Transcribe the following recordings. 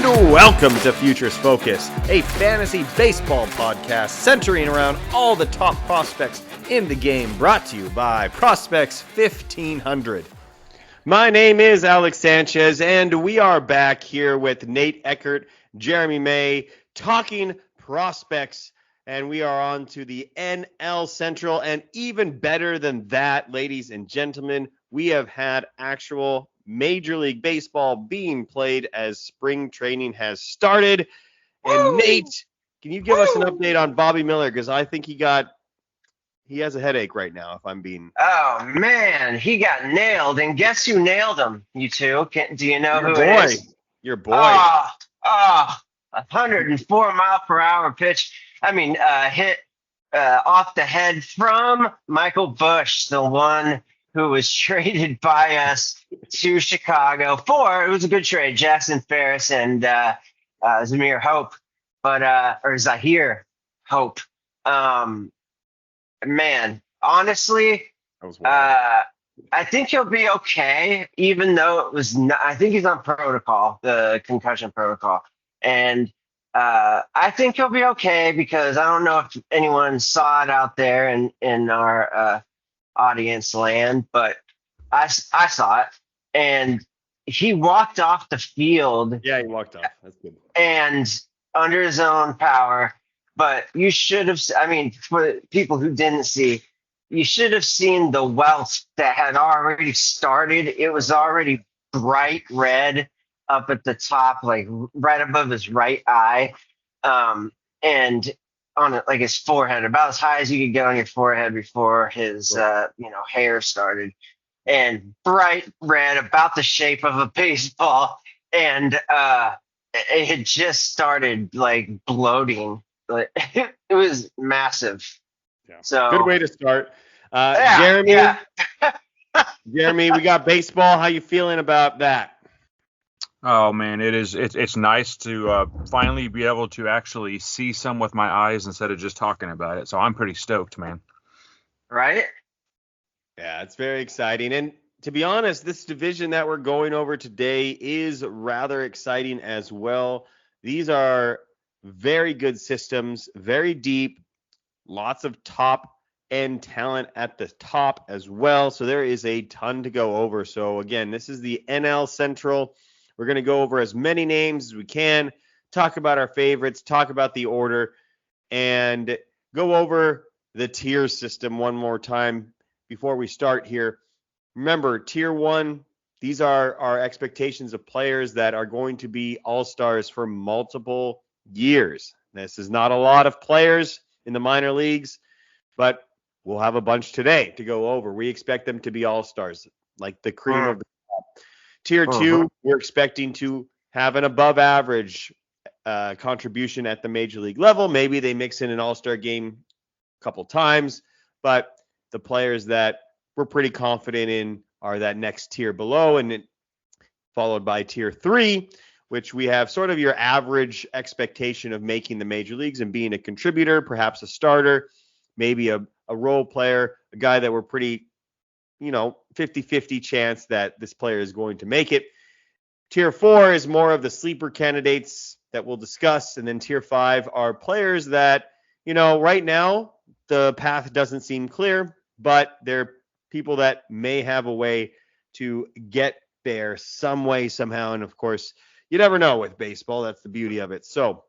Welcome to Futures Focus, a fantasy baseball podcast centering around all the top prospects in the game, brought to you by Prospects 1500. My name is Alex Sanchez, and we are back here with Nate Eckert, Jeremy May, talking prospects, and we are on to the NL Central, and even better than that, ladies and gentlemen, we have had actual Major League Baseball being played as spring training has started. And Nate, can you give us an update on Bobby Miller? Because I think he has a headache right now, if I'm being... Oh, man, he got nailed. And guess who nailed him, you two? Do you know who it is? Your boy. 104 mile per hour pitch. Hit off the head from Michael Busch, the one who was traded by us to Chicago it was a good trade, Jackson Ferris and Zahir Hope, Zahir Hope. Man, honestly, I think he'll be okay, even though I think he's on protocol, the concussion protocol. And I think he'll be okay because I don't know if anyone saw it out there in our audience land, but I saw it, and he walked off the field. Yeah, he walked off. That's good. And under his own power. But you should have, for people who didn't see, you should have seen the welt that had already started. It was already bright red up at the top, like right above his right eye, and on it, like his forehead, about as high as you could get on your forehead before his hair started, and bright red, about the shape of a baseball, and it had just started like bloating. Like, it was massive. Yeah. So good way to start. Jeremy, Jeremy, we got baseball. How you feeling about that? Oh man, it's nice to finally be able to actually see some with my eyes instead of just talking about it. So I'm pretty stoked, man. Right? Yeah, it's very exciting. And to be honest, this division that we're going over today is rather exciting as well. These are very good systems, very deep, lots of top end talent at the top as well. So there is a ton to go over. So again, this is the NL Central. We're going to go over as many names as we can, talk about our favorites, talk about the order, and go over the tier system one more time before we start here. Remember, tier 1, these are our expectations of players that are going to be all-stars for multiple years. This is not a lot of players in the minor leagues, but we'll have a bunch today to go over. We expect them to be all-stars, like the cream of the crop. Tier 2, we're expecting to have an above-average contribution at the major league level. Maybe they mix in an all-star game a couple times, but the players that we're pretty confident in are that next tier below, and followed by tier 3, which we have sort of your average expectation of making the major leagues and being a contributor, perhaps a starter, maybe a role player, a guy that we're pretty 50-50 chance that this player is going to make it. Tier 4 is more of the sleeper candidates that we'll discuss. And then tier 5 are players that, right now the path doesn't seem clear, but they're people that may have a way to get there some way, somehow. And of course, you never know with baseball. That's the beauty of it. So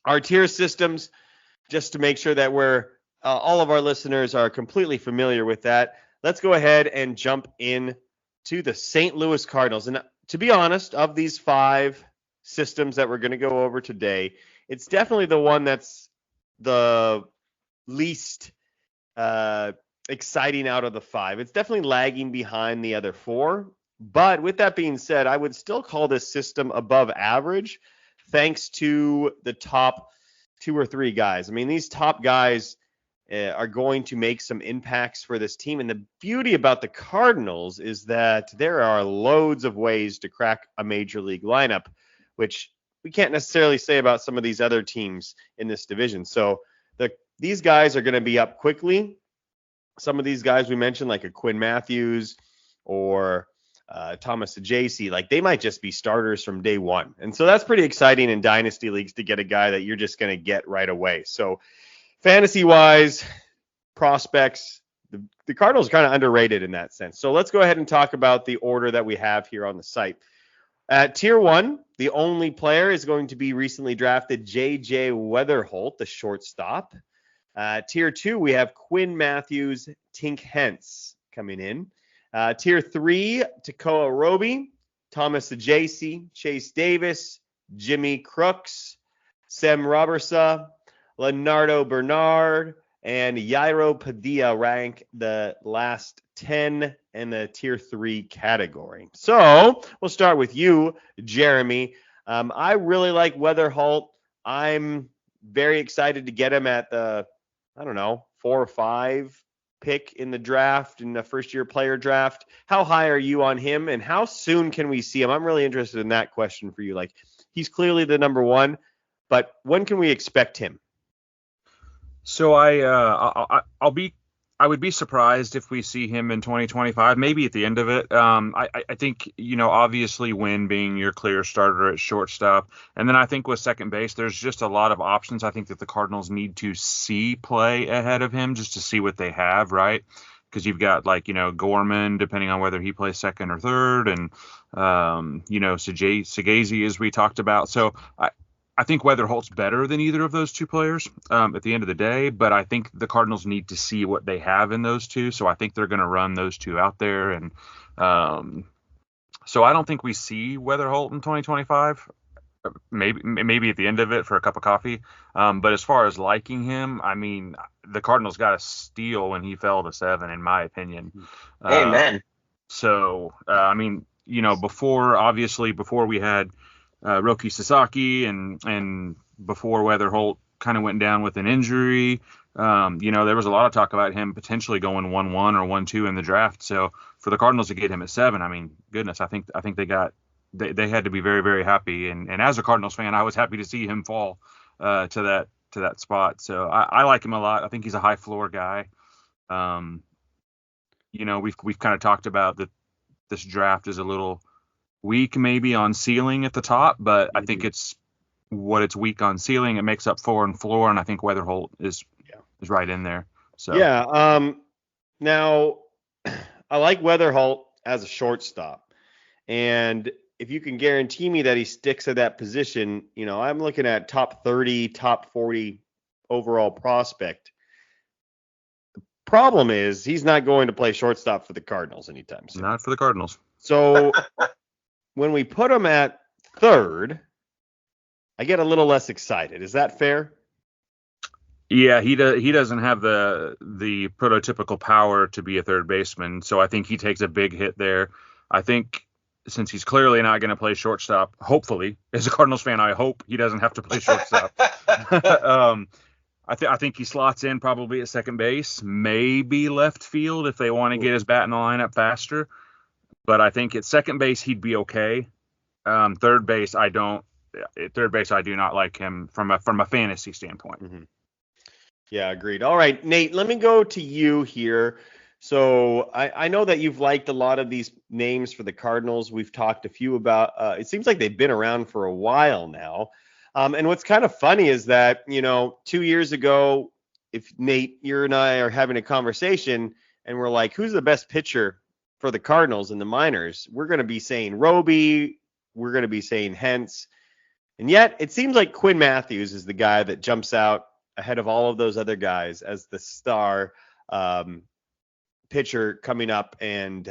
our tier systems, just to make sure that all of our listeners are completely familiar with that, let's go ahead and jump in to the St. Louis Cardinals. And to be honest, of these 5 systems that we're going to go over today, it's definitely the one that's the least exciting out of the 5. It's definitely lagging behind the other 4. But with that being said, I would still call this system above average, thanks to the top 2 or 3 guys. I mean, these top guys are going to make some impacts for this team. And the beauty about the Cardinals is that there are loads of ways to crack a major league lineup, which we can't necessarily say about some of these other teams in this division. So these guys are going to be up quickly. Some of these guys we mentioned, like a Quinn Matthews or Thomas Ajayci, like they might just be starters from day one. And so that's pretty exciting in dynasty leagues to get a guy that you're just going to get right away. So fantasy wise, prospects, the Cardinals are kind of underrated in that sense. So let's go ahead and talk about the order that we have here on the site. At tier 1, the only player is going to be recently drafted J.J. Weatherholt, the shortstop. Tier 2, we have Quinn Matthews, Tink Hence coming in. Tier 3, Tekoa Roby, Thomas Ajayci, Chase Davis, Jimmy Crooks, Sam Robertson, Leonardo Bernard, and Yairo Padilla rank the last 10 in the tier 3 category. So we'll start with you, Jeremy. I really like Weatherholt. I'm very excited to get him at the, 4 or 5 pick in the draft, in the first year player draft. How high are you on him, and how soon can we see him? I'm really interested in that question for you. Like, he's clearly the number one, but when can we expect him? So I would be surprised if we see him in 2025, maybe at the end of it. I think, obviously Wynn being your clear starter at shortstop. And then I think with second base, there's just a lot of options. I think that the Cardinals need to see play ahead of him just to see what they have, right? Because you've got Gorman, depending on whether he plays second or third, and Sagazi, as we talked about. So I think Weatherholt's better than either of those two players at the end of the day, but I think the Cardinals need to see what they have in those two. So I think they're going to run those two out there. And so I don't think we see Weatherholt in 2025, maybe at the end of it for a cup of coffee. But as far as liking him, I mean, the Cardinals got a steal when he fell to 7, in my opinion. Amen. Before we had Roki Sasaki and before Weatherholt kind of went down with an injury, there was a lot of talk about him potentially going 1-1 or 1-2 in the draft. So for the Cardinals to get him at 7, I mean, goodness, I think they had to be very, very happy. And as a Cardinals fan, I was happy to see him fall to that spot. So I like him a lot. I think he's a high floor guy. We've kind of talked about that this draft is a little weak maybe on ceiling at the top, but I think it's weak on ceiling, it makes up for in floor, and I think Weatherholt is right in there. So now I like Weatherholt as a shortstop, and if you can guarantee me that he sticks at that position, I'm looking at top 30, top 40 overall prospect. The problem is he's not going to play shortstop for the Cardinals anytime soon. Not for the Cardinals. So when we put him at 3rd, I get a little less excited. Is that fair? Yeah, he doesn't have the prototypical power to be a third baseman, so I think he takes a big hit there. I think since he's clearly not going to play shortstop, hopefully, as a Cardinals fan, I hope he doesn't have to play shortstop. I think he slots in probably at second base, maybe left field if they want to get his bat in the lineup faster. But I think at second base he'd be okay. Third base I don't. At third base I do not like him from a fantasy standpoint. Mm-hmm. Yeah, agreed. All right, Nate, let me go to you here. So I know that you've liked a lot of these names for the Cardinals. We've talked a few about. It seems like they've been around for a while now. And what's kind of funny is that 2 years ago, if Nate, you and I are having a conversation and we're like, who's the best pitcher for the Cardinals in the minors, we're going to be saying Roby, we're going to be saying Hence. And yet it seems like Quinn Matthews is the guy that jumps out ahead of all of those other guys as the star pitcher coming up and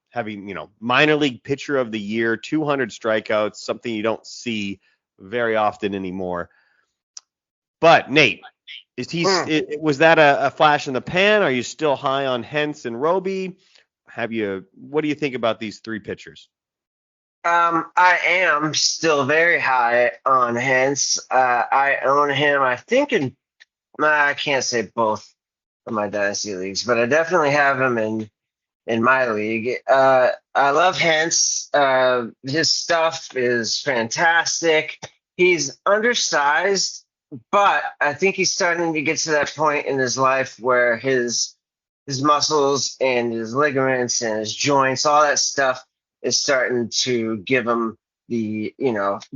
having, minor league pitcher of the year, 200 strikeouts, something you don't see very often anymore. But Nate, was that a flash in the pan? Are you still high on Hence and Roby? What do you think about these 3 pitchers? I am still very high on Hence. I own him, I think I can't say both of my dynasty leagues, but I definitely have him in my league. I love Hence. His stuff is fantastic. He's undersized, but I think he's starting to get to that point in his life where his muscles and his ligaments and his joints, all that stuff is starting to give him the,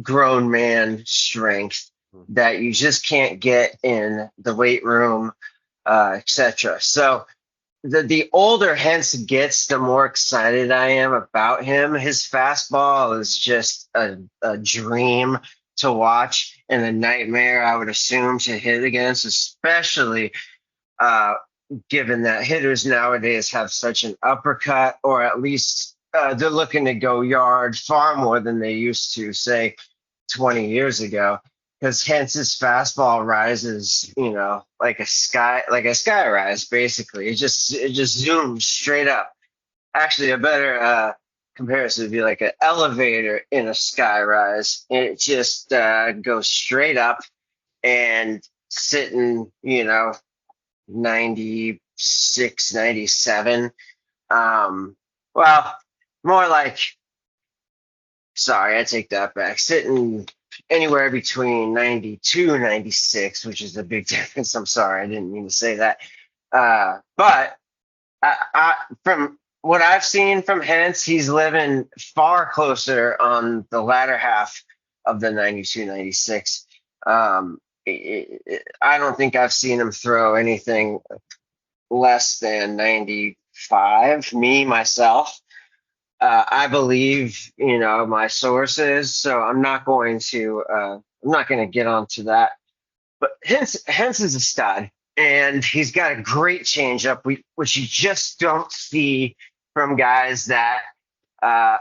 grown man strength that you just can't get in the weight room, etc. So the older Hence gets, the more excited I am about him. His fastball is just a dream to watch and a nightmare, I would assume, to hit against, especially uh, given that hitters nowadays have such an uppercut, or at least they're looking to go yard far more than they used to, say, 20 years ago. Because Hence's fastball rises, like a sky rise, basically. It just zooms straight up. Actually, a better comparison would be like an elevator in a sky rise. It just goes straight up and sitting, 96, 97. Well, more like, sorry, I take that back. Sitting anywhere between 92 and 96, which is a big difference. I'm sorry, I didn't mean to say that. But from what I've seen from Hence, he's living far closer on the latter half of the 92, 96. I don't think I've seen him throw anything less than 95, me, myself. I believe, my sources, so I'm not going to get onto that. But Hence is a stud, and he's got a great changeup, which you just don't see from guys that,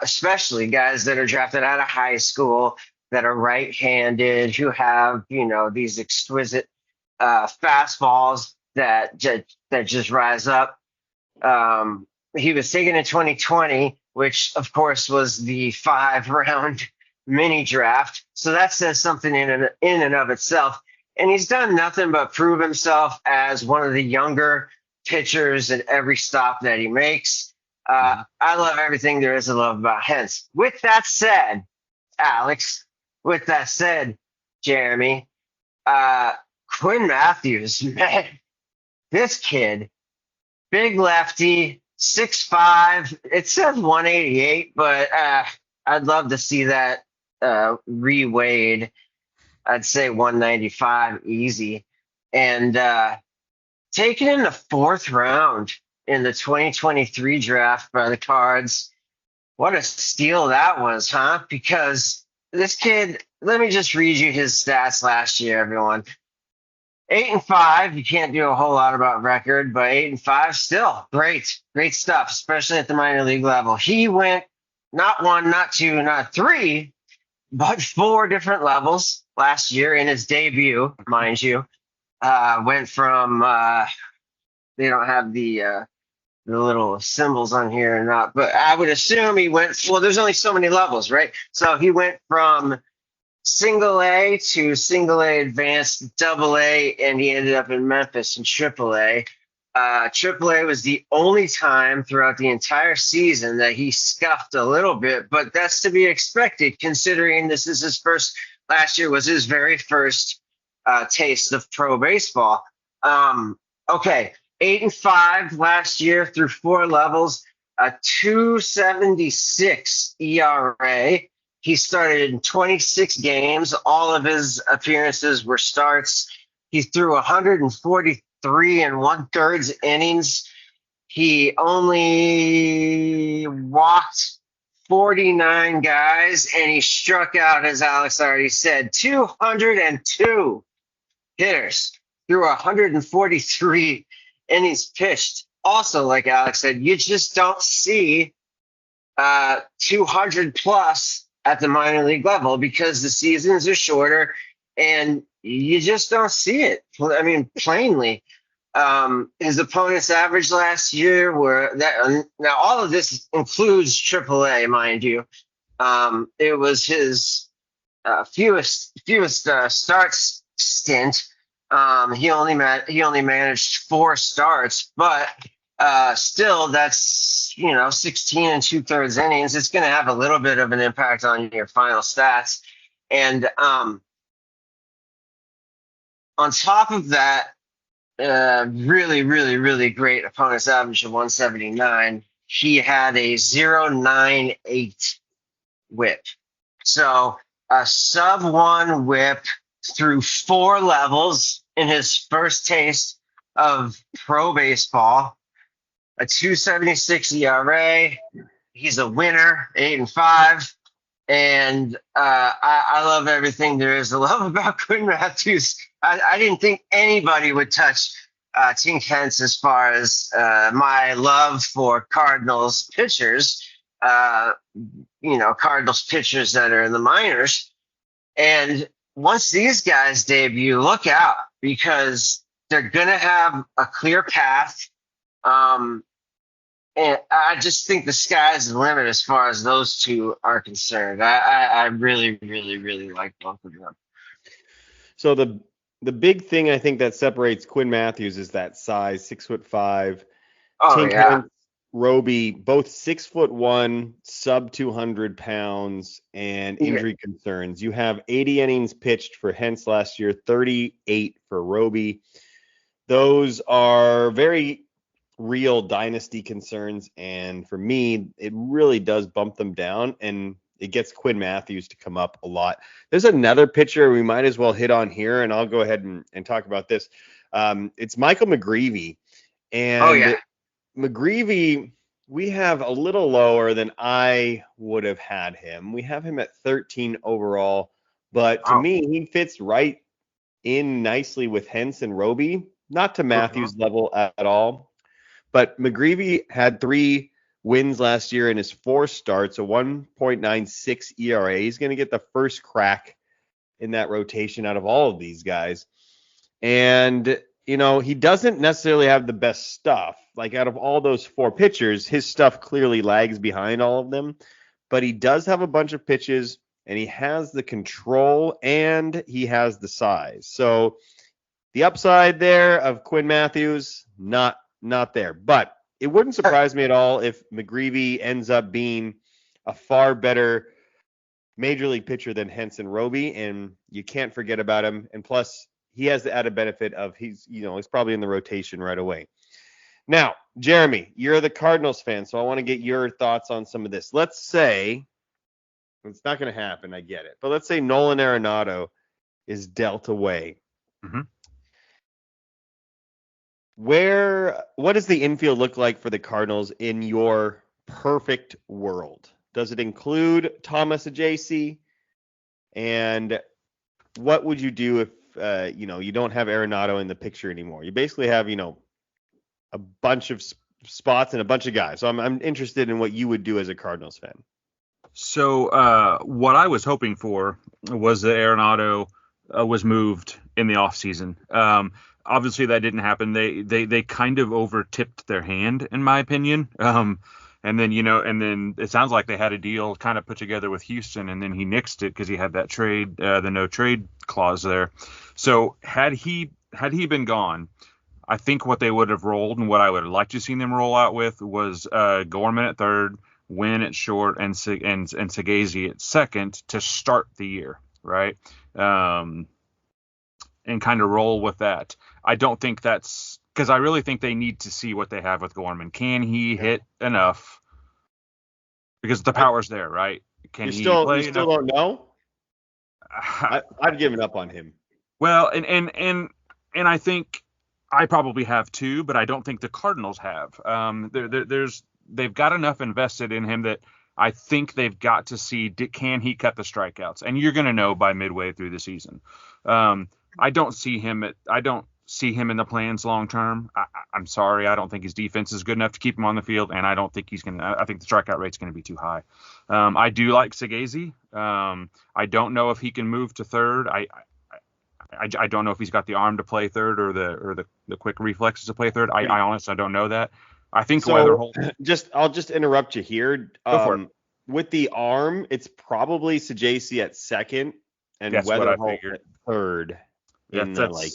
especially guys that are drafted out of high school, that are right-handed, who have, these exquisite fastballs that just rise up. He was taken in 2020, which of course was the 5-round mini draft. So that says something in and of itself. And he's done nothing but prove himself as one of the younger pitchers at every stop that he makes. I love everything there is to love about Hence. With that said, Alex, with that said, Jeremy, Quinn Matthews, man, this kid, big lefty, 6'5". It says 188, but I'd love to see that reweighed. I'd say 195 easy. And taken in the 4th round in the 2023 draft by the Cards. What a steal that was, huh? Because this kid, let me just read you his stats last year, everyone. 8-5. You can't do a whole lot about record, but 8-5 still great stuff, especially at the minor league level. He went not 1, not 2, not 3, but 4 different levels last year in his debut, mind you. Went from they don't have the little symbols on here or not, but I would assume he went. Well, there's only so many levels, right? So he went from single A to single A advanced, double A, and he ended up in Memphis in triple A. Triple A was the only time throughout the entire season that he scuffed a little bit, but that's to be expected considering this is last year was his very first taste of pro baseball. Okay, 8-5 last year through 4 levels, a 2.76 ERA. He started in 26 games. All of his appearances were starts. He threw 143 and 1/3 innings. He only walked 49 guys, and he struck out, as Alex already said, 202 hitters through 143 innings pitched. Also, like Alex said, you just don't see 200 plus at the minor league level because the seasons are shorter and you just don't see it. I mean, plainly. His opponent's average last year were that. Now, all of this includes AAA, mind you. It was his fewest starts stint. He only managed 4 starts, but still, that's 16 and 2/3 innings. It's going to have a little bit of an impact on your final stats, and on top of that, really, really, really great opponent's average of 179. he had a 0.98 whip. So a sub 1 whip through 4 levels in his first taste of pro baseball, a 2.76 ERA. He's a winner, 8-5. And I love everything there is to love about Quinn Matthews. I didn't think anybody would touch Tink Hence as far as my love for Cardinals pitchers, Cardinals pitchers that are in the minors. And once these guys debut, look out, because they're going to have a clear path. And I just think the sky's the limit as far as those two are concerned. I really, really, really like both of them. So the big thing I think that separates Quinn Matthews is that size, 6'5". Oh, Tink yeah. Hence, Roby, both 6'1", sub 200 pounds, and injury concerns. You have 80 innings pitched for Hence last year, 38 for Roby. Those are very real dynasty concerns, and for me, it really does bump them down, and it gets Quinn Matthews to come up a lot. There's another pitcher we might as well hit on here, and I'll go ahead and talk about this. It's Michael McGreevy. And McGreevy, we have a little lower than I would have had him. We have him at 13 overall, but to me, he fits right in nicely with Hence and Roby, not to Matthews level at all. But McGreevy had 3 wins last year in his 4 starts, a 1.96 ERA. He's going to get the first crack in that rotation out of all of these guys. And, he doesn't necessarily have the best stuff. Like out of all those 4 pitchers, his stuff clearly lags behind all of them. But he does have a bunch of pitches, and he has the control, and he has the size. So the upside there of Quinn Matthews, not there. But it wouldn't surprise me at all if McGreevy ends up being a far better major league pitcher than Hence and Roby, and you can't forget about him. And plus, he has the added benefit of he's probably in the rotation right away. Now, Jeremy, you're the Cardinals fan, so I want to get your thoughts on some of this. Let's say it's not going to happen. I get it. But let's say Nolan Arenado is dealt away. Mm-hmm. What does the infield look like for the Cardinals in your perfect world? Does it include Thomas Ajayci? And what would you do if you don't have Arenado in the picture anymore? You basically have a bunch of spots and a bunch of guys. So I'm interested in what you would do as a Cardinals fan. So what I was hoping for was that Arenado was moved in the offseason. Obviously, that didn't happen. They kind of over-tipped their hand, in my opinion. And then it sounds like they had a deal kind of put together with Houston, and then he nixed it because he had that trade, the no trade clause there. So had he been gone, I think what they would have rolled and what I would have liked to have seen them roll out with was Gorman at third, Wynn at short, and Segasi at second to start the year, right? And kind of roll with that. I don't think that's because I really think they need to see what they have with Gorman. Can he hit enough? Because the power's there, right? Can he play? You still don't know? I've given up on him. Well, and I think I probably have too, but I don't think the Cardinals have. They've got enough invested in him that I think they've got to see can he cut the strikeouts, and you're going to know by midway through the season. I don't see him in the plans long term. I'm sorry. I don't think his defense is good enough to keep him on the field, and I don't think he's going to. I think the strikeout rate's going to be too high. I do like Segasi. I don't know if he can move to third. I don't know if he's got the arm to play third or the quick reflexes to play third. I honestly don't know that. I think so. I'll just interrupt you here. Go for it. With the arm, it's probably Segasi at second and Weatherholt at third. In like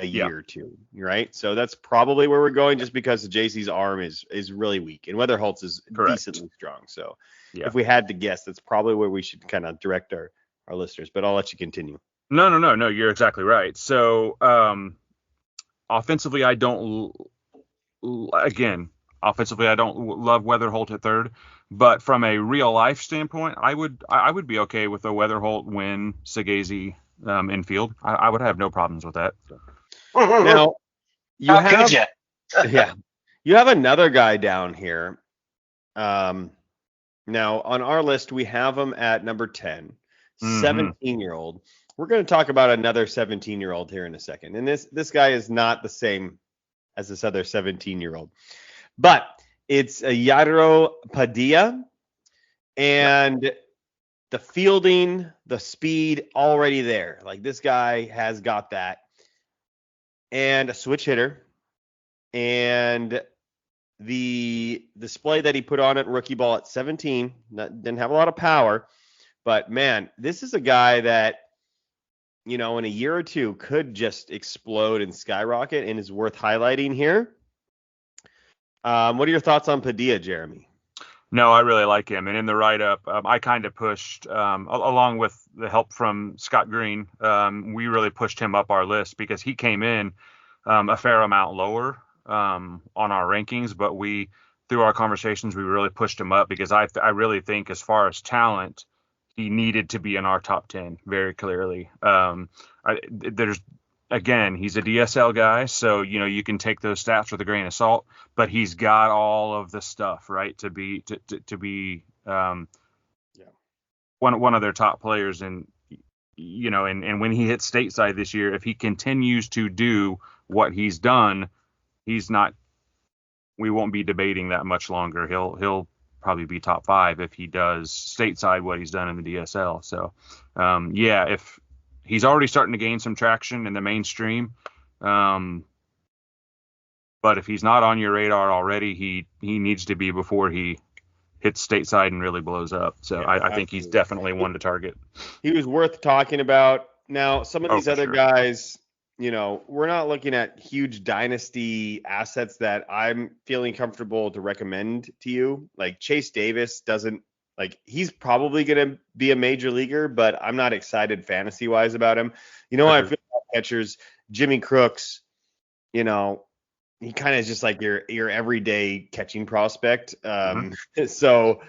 a year or two, right? So that's probably where we're going, just because JC's arm is really weak and Weatherholt's is decently strong. So if we had to guess, that's probably where we should kind of direct our listeners. But I'll let you continue. No, you're exactly right. So offensively, I don't. Again, Offensively, I don't love Weatherholt at third, but from a real life standpoint, I would be okay with a Weatherholt, Wynn, Segazy infield. I would have no problems with that. Now, you How could you? yeah, you have another guy down here. Now on our list, we have him at number 10, 17-year-old. We're going to talk about another 17-year-old here in a second. And this guy is not the same as this other 17-year-old, but it's Yairo Padilla, and the fielding, the speed already there. Like, this guy has got that, and a switch hitter, and the display that he put on at rookie ball at 17 didn't have a lot of power, but man, this is a guy that, in a year or two could just explode and skyrocket and is worth highlighting here. What are your thoughts on Padilla, Jeremy? No, I really like him. And in the write-up, I kind of pushed, along with the help from Scott Green, we really pushed him up our list because he came in a fair amount lower on our rankings. But through our conversations, we really pushed him up because I really think as far as talent, he needed to be in our top 10 very clearly. He's a DSL guy, so you can take those stats with a grain of salt, but he's got all of the stuff, right, to be one of their top players. And and when he hits stateside this year, if he continues to do what he's done, we won't be debating that much longer. He'll probably be top 5 if he does stateside what he's done in the DSL. So if he's already starting to gain some traction in the mainstream, but if he's not on your radar already, he needs to be before he hits stateside and really blows up. So yeah, I think he's definitely one to target. He was worth talking about. Now, some of these other guys, we're not looking at huge dynasty assets that I'm feeling comfortable to recommend to you. Like Chase Davis he's probably going to be a major leaguer, but I'm not excited fantasy wise about him. I feel like catchers, Jimmy Crooks, he kind of is just like your everyday catching prospect. So,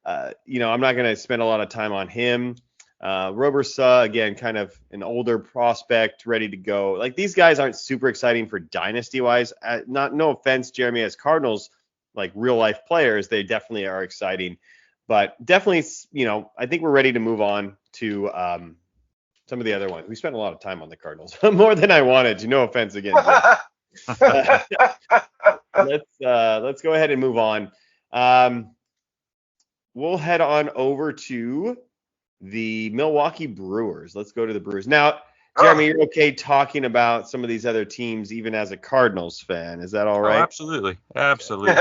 I'm not going to spend a lot of time on him. Robersa, again, kind of an older prospect, ready to go. Like, these guys aren't super exciting for dynasty wise. No offense, Jeremy, as Cardinals, like real life players, they definitely are exciting. But definitely, I think we're ready to move on to some of the other ones. We spent a lot of time on the Cardinals, more than I wanted to. No offense again. Let's go ahead and move on. We'll head on over to the Milwaukee Brewers. Let's go to the Brewers. Now, Jeremy, you're okay talking about some of these other teams even as a Cardinals fan. Is that all right? Oh, absolutely. Absolutely.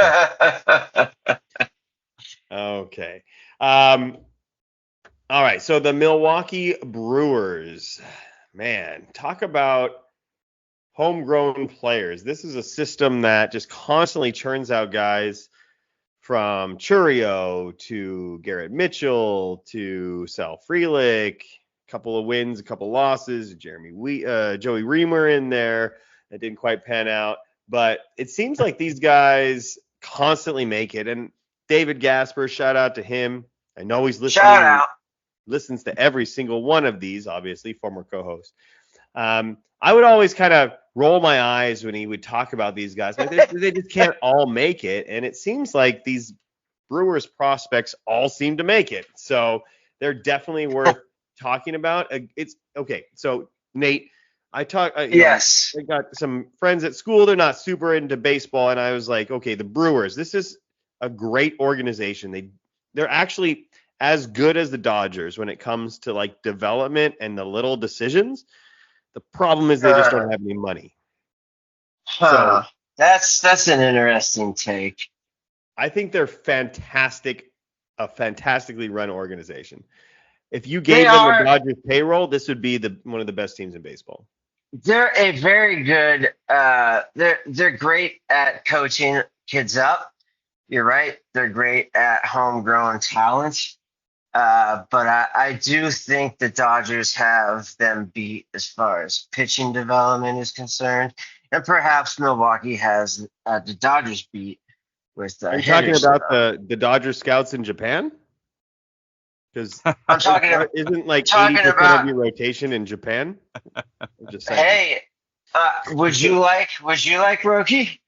Okay. All right. So the Milwaukee Brewers, man, talk about homegrown players. This is a system that just constantly churns out guys from Churio to Garrett Mitchell to Sal Frelick, a couple of wins, a couple losses, Joey Reamer in there. That didn't quite pan out, but it seems like these guys constantly make it. And David Gasper, shout out to him. I know he's listening. Shout out. Listens to every single one of these, obviously, former co-host. I would always kind of roll my eyes when he would talk about these guys. Like they just can't all make it. And it seems like these Brewers prospects all seem to make it. So they're definitely worth talking about. It's okay. So, Nate, yes. I got some friends at school. They're not super into baseball. And I was like, okay, the Brewers, this is a great organization. They're actually as good as the Dodgers when it comes to like development and the little decisions. The problem is they just don't have any money. So that's an interesting take. I think they're a fantastically run organization. If you gave them the Dodgers payroll, this would be one of the best teams in baseball. They're a very good. They're great at coaching kids up. You're right. They're great at homegrown talent. But I do think the Dodgers have them beat as far as pitching development is concerned. And perhaps Milwaukee has the Dodgers beat with Are you talking Henderson. about the Dodger scouts in Japan? Because I'm talking about isn't like talking 80% about. of your rotation in Japan? I'm just saying. Hey, would you like Roki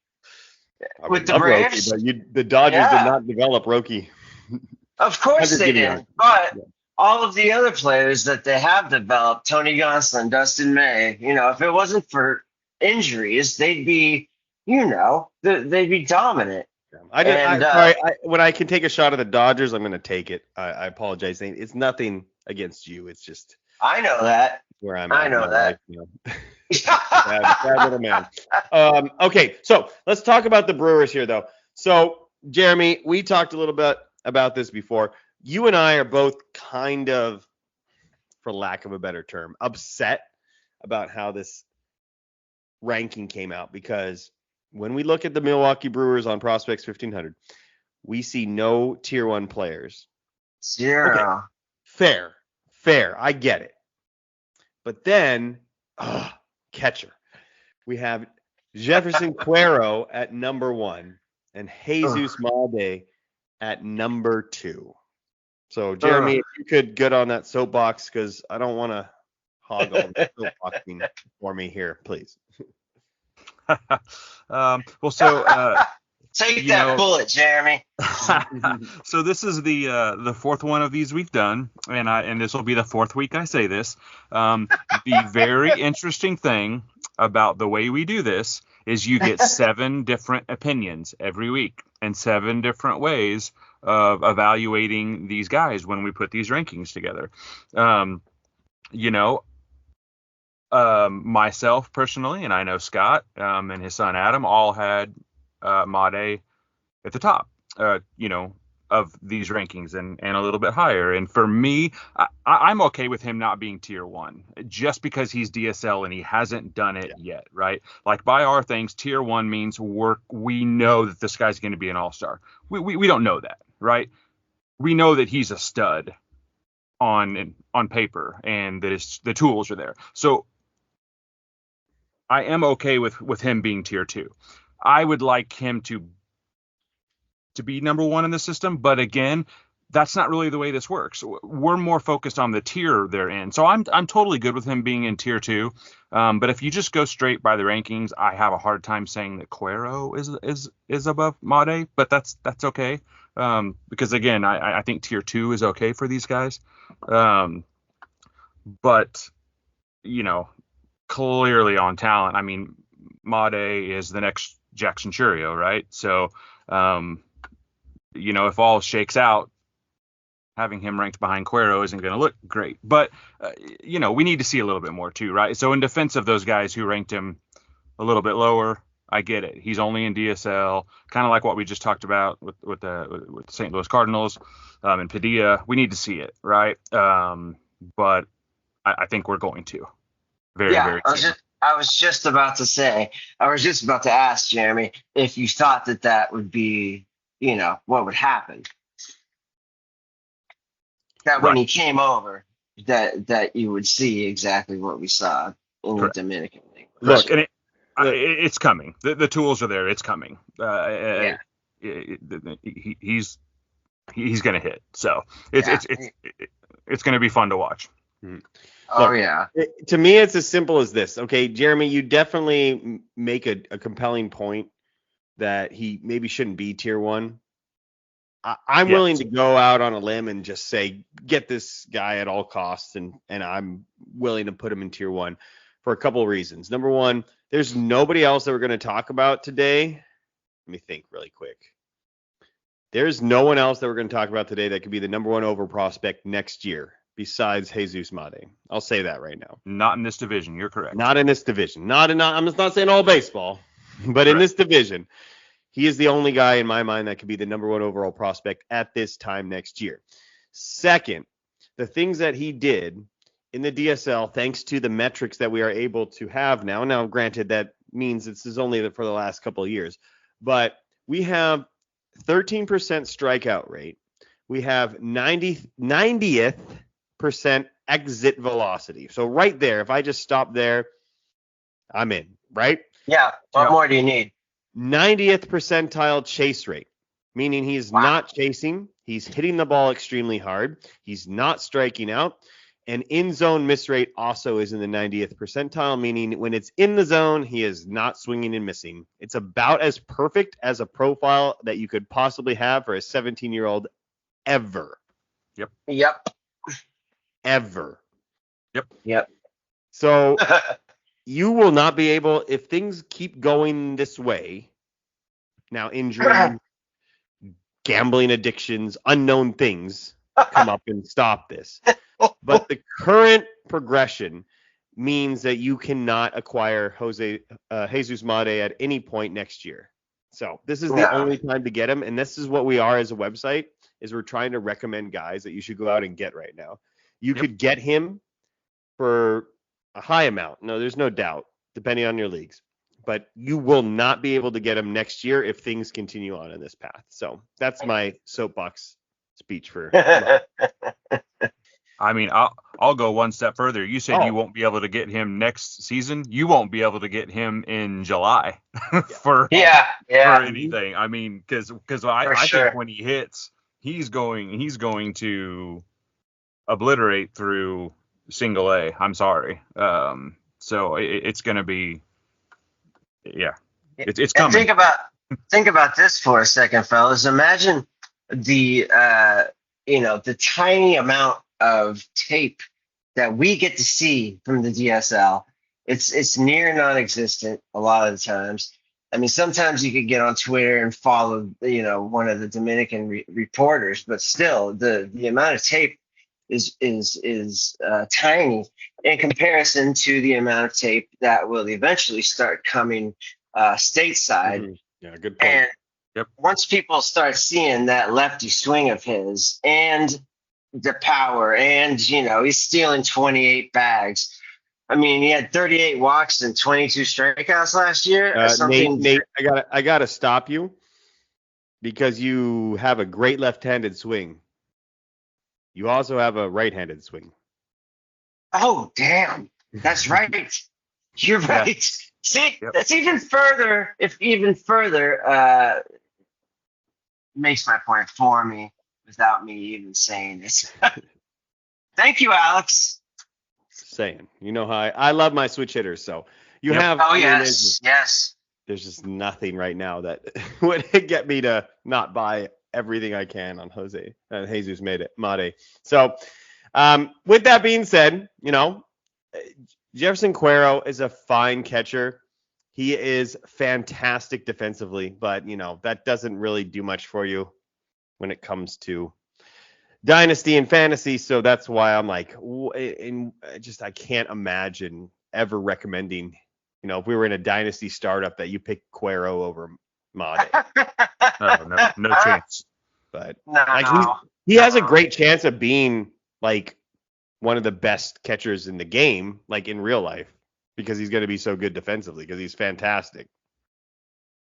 I with would the love Braves? Roki, but the Dodgers did Yeah, not develop Roki. of course 100 they give me did. that. But Yeah. all of the other players that they have developed, Tony Gonsolin, Dustin May, if it wasn't for injuries, they'd be, they'd be dominant. And Sorry, when I can take a shot at the Dodgers, I'm going to take it. I apologize. It's nothing against you. It's just I know that. where I'm I at in know my that. life. Bad little man. Okay, so let's talk about the Brewers here, though. So, Jeremy, we talked a little bit about this before. You and I are both kind of, for lack of a better term, upset about how this ranking came out, because when we look at the Milwaukee Brewers on Prospects 1500, we see no tier 1 players. 0. Okay, fair. I get it. But then, catcher. We have Jefferson Cuero at number 1 and Jesus Made at number 2. So, Jeremy, if you could get on that soapbox, because I don't want to hog all the soapboxing for me here, please. Take that bullet, Jeremy. So this is the fourth one of these we've done, and this will be the fourth week I say this. The very interesting thing about the way we do this is you get 7 different opinions every week and 7 different ways of evaluating these guys when we put these rankings together. Myself personally, and I know Scott and his son Adam all had Made at the top, of these rankings and a little bit higher. And for me, I'm okay with him not being tier 1 just because he's DSL and he hasn't done it yet, right? Like, by our things, tier 1 means we know that this guy's going to be an all-star. We don't know that, right? We know that he's a stud on paper and that the tools are there. So I am okay with him being tier 2. I would like him to be number 1 in the system, but again, that's not really the way this works. We're more focused on the tier they're in. So I'm totally good with him being in tier 2. But if you just go straight by the rankings, I have a hard time saying that Cuero is above Made, but that's okay. Because again, I think tier 2 is okay for these guys. But clearly on talent, I mean, Made is the next Jackson Churio, right? So, if all shakes out, having him ranked behind Cuero isn't going to look great. But, we need to see a little bit more too, right? So in defense of those guys who ranked him a little bit lower, I get it. He's only in DSL, kind of like what we just talked about with the St. Louis Cardinals and Padilla. We need to see it, right? But I think we're going to. Very soon. I was just about to ask Jeremy if you thought that would be, what would happen. That when he came over, that you would see exactly what we saw in the Dominican League. Look, and it's coming. The tools are there. It's coming. He's going to hit. So it's going to be fun to watch. Oh, yeah. To me, it's as simple as this. Okay, Jeremy, you definitely make a compelling point that he maybe shouldn't be tier 1. I'm willing to go out on a limb and just say, get this guy at all costs, and I'm willing to put him in tier 1 for a couple of reasons. Number one, there's nobody else that we're going to talk about today. Let me think really quick. There's no one else that we're going to talk about today that could be the number 1 over prospect next year besides Jesus Made. I'll say that right now. Not in this division. You're correct. Not in this division. I'm just not saying all baseball, but in this division, he is the only guy in my mind that could be the number 1 overall prospect at this time next year. Second, the things that he did in the DSL, thanks to the metrics that we are able to have now. Now, granted, that means this is only for the last couple of years, but we have 13% strikeout rate. We have 90th percent exit velocity. So right there, if I just stop there, I'm in, right? Yeah. What more do you need? 90th percentile chase rate. meaning he's Wow. not chasing. He's hitting the ball extremely hard. He's not striking out. And in-zone miss rate also is in the 90th percentile, meaning when it's in the zone, he is not swinging and missing. It's about as perfect as a profile that you could possibly have for a 17-year-old ever. Yep. Ever. Yep. So you will not be able, if things keep going this way, now injury, gambling addictions, unknown things come up and stop this. But the current progression means that you cannot acquire Jesus Mate at any point next year. So this is the No. only time to get him, and this is what we are as a website, is we're trying to recommend guys that you should go out and get right now. You could get him for a high amount. No, there's no doubt, depending on your leagues. But you will not be able to get him next year if things continue on in this path. So that's my soapbox speech for. I mean, I'll go one step further. You said you won't be able to get him next season. You won't be able to get him in July for anything. I mean, because I think when he hits, he's going to obliterate through single A. I'm sorry. So it's going to be, it's coming. Think about this for a second, fellas. Imagine the tiny amount of tape that we get to see from the DSL. It's near non-existent a lot of the times. I mean, sometimes you could get on Twitter and follow, one of the Dominican reporters, but still, the amount of tape is tiny in comparison to the amount of tape that will eventually start coming stateside. Mm-hmm. Yeah, good point. And once people start seeing that lefty swing of his and the power, and he's stealing 28 bags. I mean, he had 38 walks and 22 strikeouts last year. Nate, I gotta stop you because you have a great left-handed swing. You also have a right-handed swing. Oh, damn! That's right. You're right. See, that's even further. If even further, makes my point for me without me even saying it. Thank you, Alex. Saying, how I love my switch hitters, so you have. Oh, yes. There's just nothing right now that would get me to not buy everything I can on Jesus Mate. So, with that being said, Jefferson Cuero is a fine catcher. He is fantastic defensively, but that doesn't really do much for you when it comes to dynasty and fantasy. So that's why I'm like, I can't imagine ever recommending, if we were in a dynasty startup, that you pick Cuero over Mate. No chance. But he has a great chance of being like one of the best catchers in the game, like in real life, because he's going to be so good defensively, because he's fantastic.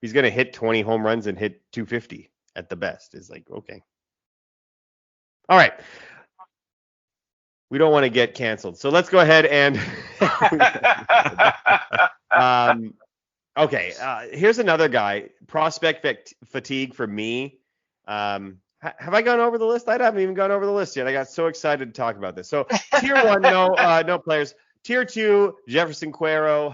He's going to hit 20 home runs and hit 250 at the best. It's like, okay. All right. We don't want to get canceled. So let's go ahead and okay. Here's another guy. Prospect fatigue for me. Have I gone over the list? I haven't even gone over the list yet. I got so excited to talk about this. So tier 1, no players. Tier 2, Jefferson Cuero,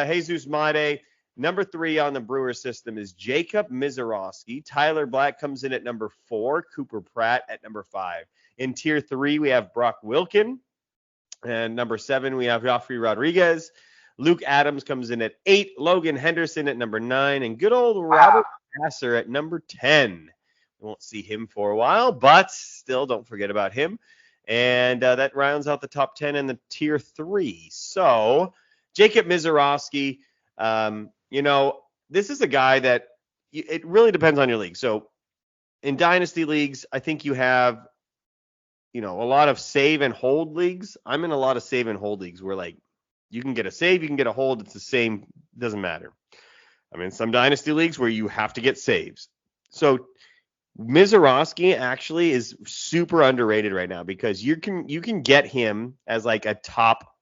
Jesus Mate. Number 3 on the Brewer system is Jacob Misiorowski. Tyler Black comes in at number 4. Cooper Pratt at number 5. In tier 3, we have Brock Wilken. And number 7, we have Joffrey Rodriguez. Luke Adams comes in at 8. Logan Henderson at number 9. And good old Robert Passer at number 10. We won't see him for a while, but still don't forget about him. And that rounds out the top 10 in the tier 3. So Jacob Misiorowski, this is a guy that it really depends on your league. So in dynasty leagues, I think you have, a lot of save and hold leagues. I'm in a lot of save and hold leagues where like you can get a save, you can get a hold. It's the same. Doesn't matter. I'm in some dynasty leagues where you have to get saves. So Misiorowski actually is super underrated right now because you can get him as like a top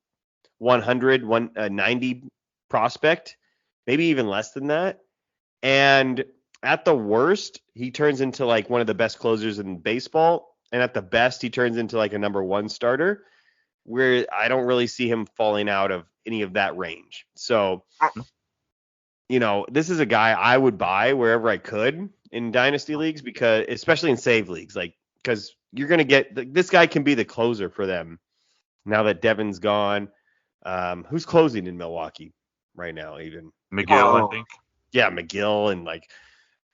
100, 190 prospect, maybe even less than that. And At the worst, he turns into like one of the best closers in baseball, and at the best, he turns into like a number one starter, where I don't really see him falling out of any of that range. So, this is a guy I would buy wherever I could in dynasty leagues, because especially in save leagues, like, because you're going to get this guy can be the closer for them now that Devin's gone. Who's closing in Milwaukee right now? Even McGill, I think. Yeah, McGill and like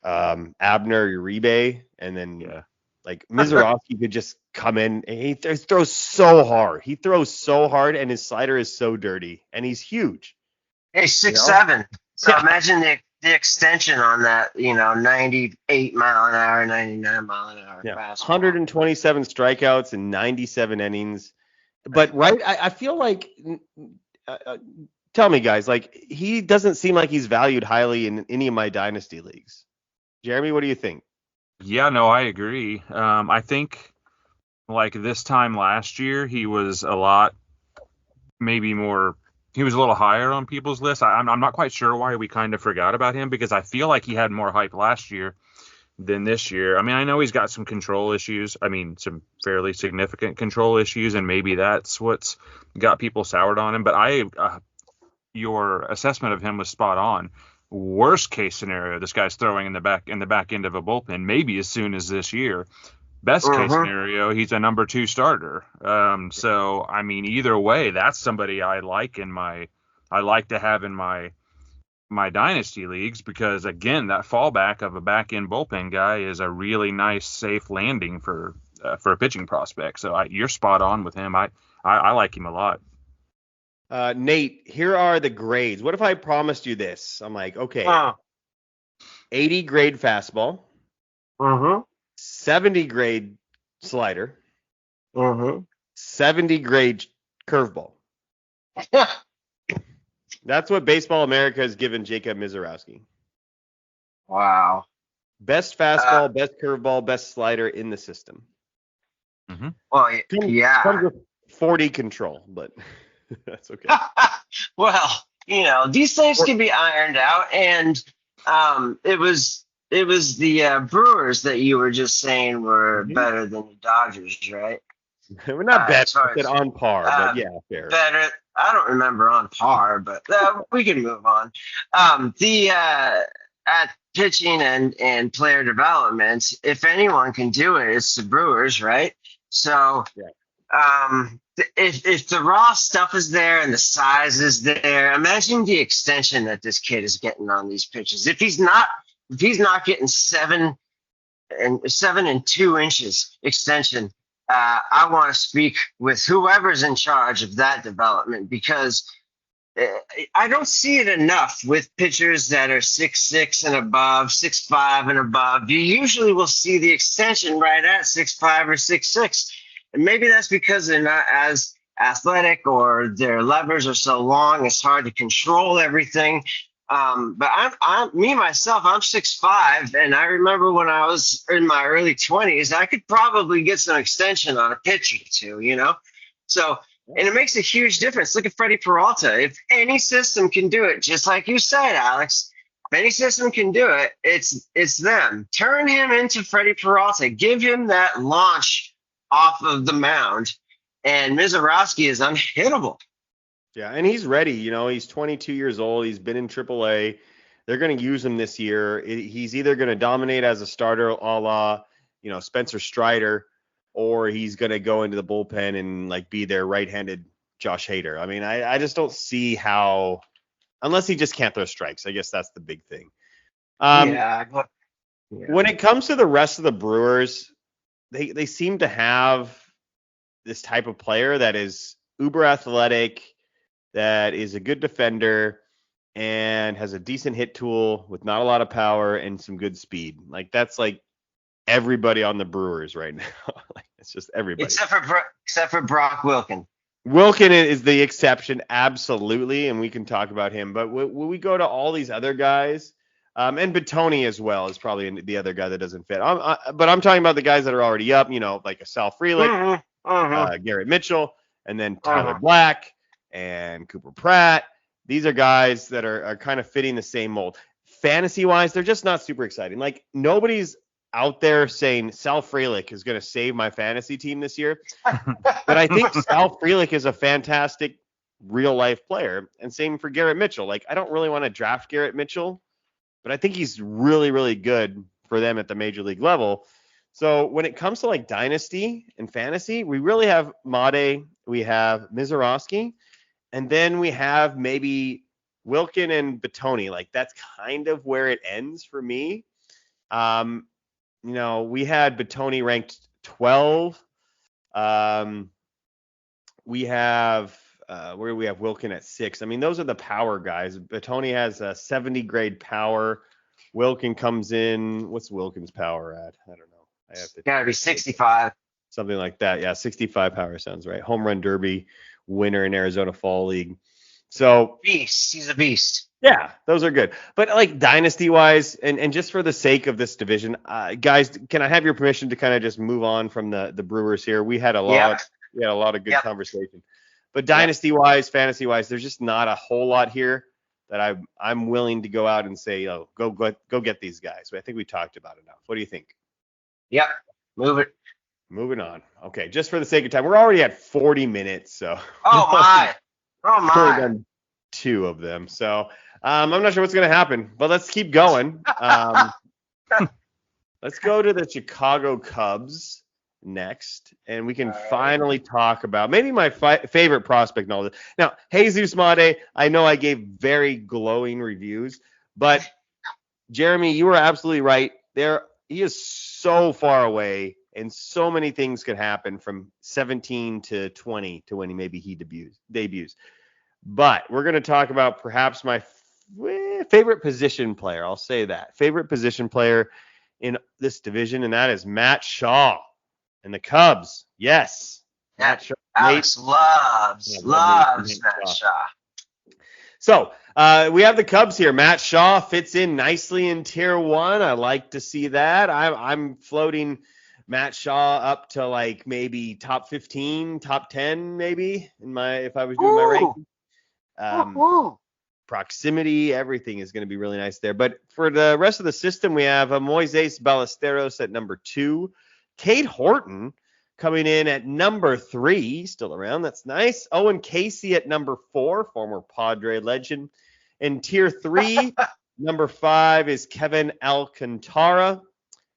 Abner Uribe, and then like Mizorowski could just come in and he throws so hard. He throws so hard, and his slider is so dirty, and he's huge. Hey, 6'7". So imagine the extension on that, 98 mile an hour, 99 mile an hour. Yeah, fastball. 127 strikeouts and 97 innings. But right, I feel like, tell me guys, like he doesn't seem like he's valued highly in any of my dynasty leagues. Jeremy, what do you think? Yeah, no, I agree. I think like this time last year, he was a little higher on people's lists. I'm not quite sure why we kind of forgot about him, because I feel like he had more hype last year than this year. I mean, I know he's got some control issues. I mean, some fairly significant control issues, and maybe that's what's got people soured on him. But your assessment of him was spot on. Worst case scenario, this guy's throwing in the back end of a bullpen, maybe as soon as this year. Best case scenario, he's a number 2 starter. So I mean, either way, that's somebody I like to have in my dynasty leagues, because again, that fallback of a back end bullpen guy is a really nice, safe landing for a pitching prospect. So you're spot on with him. I like him a lot. Nate, here are the grades. What if I promised you this? I'm like, okay, 80 grade fastball, 70 grade slider, 70 grade curveball. That's what Baseball America has given Jacob Mizorowski. Wow. Best fastball, best curveball, best slider in the system. Well, yeah. Comes with 40 control, but that's okay. Well, these things can be ironed out, and it was the Brewers that you were just saying were better than the Dodgers, right? We're not bad, on par, but yeah, fair. Better. I don't remember on par, but we can move on. At pitching and player development, if anyone can do it, it's the Brewers, right? So, if the raw stuff is there and the size is there, imagine the extension that this kid is getting on these pitches. If he's not getting 7 and 2 inches extension, I want to speak with whoever's in charge of that development, because I don't see it enough with pitchers that are 6'6" and above, 6'5" and above. You usually will see the extension right at 6'5" or 6'6", and maybe that's because they're not as athletic or their levers are so long. It's hard to control everything. But I'm 6'5", and I remember when I was in my early 20s, I could probably get some extension on a pitch or two, So, and it makes a huge difference. Look at Freddie Peralta. If any system can do it, just like you said, Alex, if any system can do it, it's them. Turn him into Freddie Peralta. Give him that launch off of the mound, and Mizorowski is unhittable. Yeah, and he's ready. He's 22 years old. He's been in AAA. They're going to use him this year. He's either going to dominate as a starter, a la, Spencer Strider, or he's going to go into the bullpen and like be their right-handed Josh Hader. I mean, I just don't see how, unless he just can't throw strikes. I guess that's the big thing. When it comes to the rest of the Brewers, they seem to have this type of player that is uber athletic, that is a good defender, and has a decent hit tool with not a lot of power and some good speed. Like that's like everybody on the Brewers right now. Like it's just everybody. Except for Brock Wilken. Wilken is the exception, absolutely, and we can talk about him. But when we go to all these other guys, and Batoni as well is probably the other guy that doesn't fit. But I'm talking about the guys that are already up, like a Sal Frelick, Garrett Mitchell, and then Tyler Black and Cooper Pratt. These are guys that are kind of fitting the same mold. fantasy-wise, they're just not super exciting. Like, nobody's out there saying Sal Frelick is going to save my fantasy team this year. But I think Sal Frelick is a fantastic real-life player. And same for Garrett Mitchell. Like, I don't really want to draft Garrett Mitchell, but I think he's really, really good for them at the major league level. So when it comes to like dynasty and fantasy, we really have Made, we have Mizorowski, and then we have maybe Wilkin and Batoni. Like, that's kind of where it ends for me. We had Batoni ranked 12. We have where do we have Wilkin at 6? I mean, those are the power guys. Batoni has a 70 grade power. Wilkin comes in. What's Wilkin's power at? I don't know. I have to. Gotta be 65. Something like that. Yeah, 65 power sounds right. Home run derby winner in Arizona Fall League. So Beast. He's a beast. yeah, those are good. But like dynasty wise, and just for the sake of this division, guys, can I have your permission to kind of just move on from the Brewers here? We had a lot of good conversation. But dynasty wise, fantasy wise, there's just not a whole lot here that I'm willing to go out and say, oh, go get these guys. But I think we talked about it enough. What do you think? Yep. Move it. Moving on. Okay, just for the sake of time, we're already at 40 minutes, so. Oh my. We've done 2 of them, so I'm not sure what's going to happen, but let's keep going. Let's go to the Chicago Cubs next, and we can finally talk about maybe my favorite prospect in all this. Now, Jesus Made, I know I gave very glowing reviews, but Jeremy, you were absolutely right. He is so far away, and so many things could happen from 17 to 20 to when he debuts. But we're going to talk about perhaps my favorite position player. I'll say that. Favorite position player in this division, and that is Matt Shaw and the Cubs. Yes. Matt Shaw. Alex loves Matt Shaw. So we have the Cubs here. Matt Shaw fits in nicely in tier 1. I like to see that. I'm floating Matt Shaw up to like maybe top 15, top 10 maybe if I was doing my ranking. Proximity, everything is going to be really nice there. But for the rest of the system, we have Moises Ballesteros at number 2. Cade Horton coming in at number 3, still around. That's nice. Owen Casey at number 4, former Padre legend. In tier 3, number 5 is Kevin Alcantara.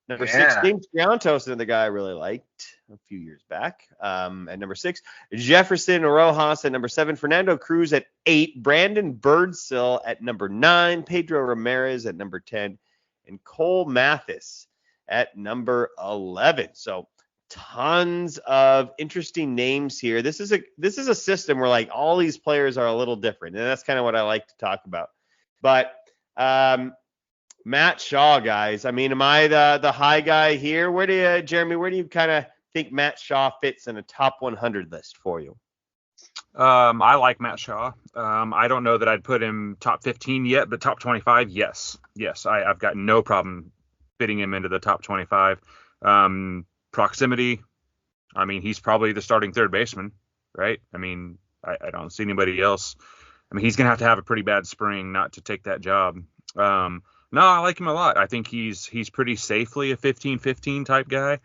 Number 6, James Triantos, another guy I really liked a few years back. At number 6, Jefferson Rojas at number 7, Fernando Cruz at 8, Brandon Birdsell at number 9, Pedro Ramirez at number 10, and Cole Mathis at number 11. So tons of interesting names here. This is a system where like all these players are a little different, and that's kind of what I like to talk about. But Matt Shaw, guys. I mean, am I the high guy here? Jeremy, where do you kind of think Matt Shaw fits in a top 100 list for you? I like Matt Shaw. I don't know that I'd put him top 15 yet, but top 25, yes. I've got no problem fitting him into the top 25. Proximity, I mean, he's probably the starting third baseman, right? I mean, I don't see anybody else. I mean, he's going to have a pretty bad spring not to take that job. No, I like him a lot. I think he's pretty safely a 15-15 type guy.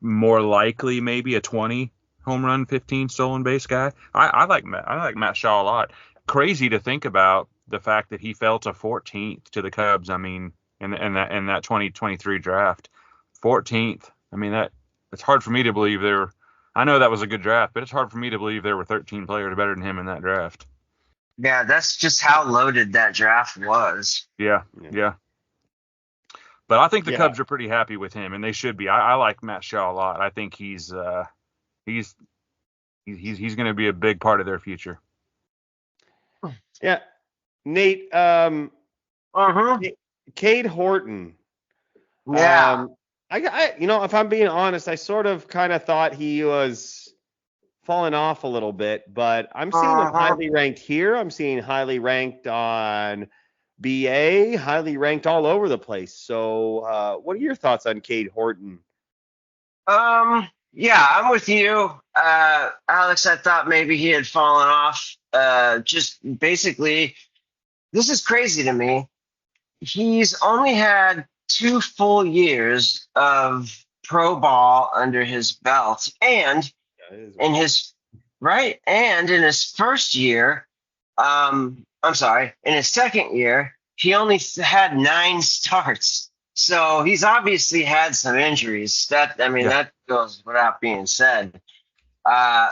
More likely maybe a 20 home run, 15 stolen base guy. I like Matt Shaw a lot. Crazy to think about the fact that he fell to 14th to the Cubs. I mean, in that 2023 draft, 14th. I mean, it's hard for me to believe I know that was a good draft, but it's hard for me to believe there were 13 players better than him in that draft. Yeah, that's just how loaded that draft was. Yeah. But I think the Cubs are pretty happy with him, and they should be. I like Matt Shaw a lot. I think he's going to be a big part of their future. Yeah, Nate. Cade Horton. Yeah. I if I'm being honest, I sort of kind of thought he was falling off a little bit, but I'm seeing him highly ranked here. I'm seeing highly ranked on BA, highly ranked all over the place. So what are your thoughts on Cade Horton? Yeah, I'm with you. Alex, I thought maybe he had fallen off. Just basically this is crazy to me. He's only had 2 full years of pro ball under his belt, and Yeah, it is in wild. his right, and in his first year, I'm sorry, in his second year, he only had 9 starts. So he's obviously had some injuries. Yeah. That goes without being said. Uh,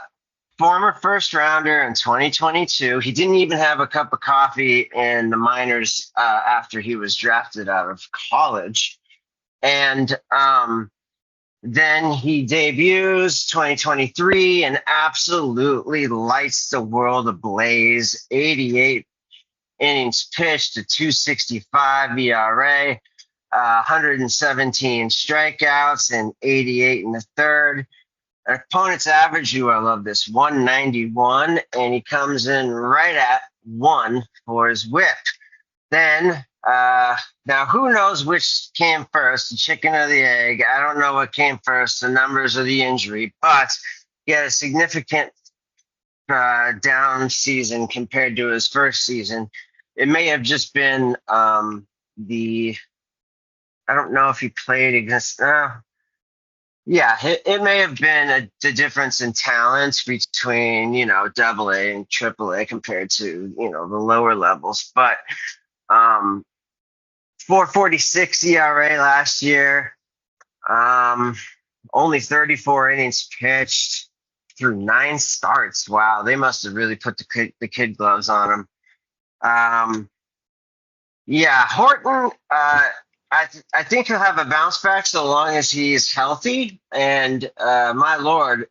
Former first rounder in 2022. He didn't even have a cup of coffee in the minors after he was drafted out of college. And then he debuts 2023 and absolutely lights the world ablaze. 88 innings pitched, a 265 ERA, 117 strikeouts, and 88 in the third. Opponent's average, I love this, 191, and he comes in right at 1 for his whip. Then, now who knows which came first, the chicken or the egg? I don't know what came first, the numbers or the injury, but he had a significant down season compared to his first season. It may have just been I don't know if he played against. Yeah, it may have been the difference in talent between, double A and triple A compared to, the lower levels. But 4.46 ERA last year, only 34 innings pitched through 9 starts. Wow, they must have really put the kid gloves on him. Yeah, Horton, I think he'll have a bounce back so long as he's healthy. And my lord,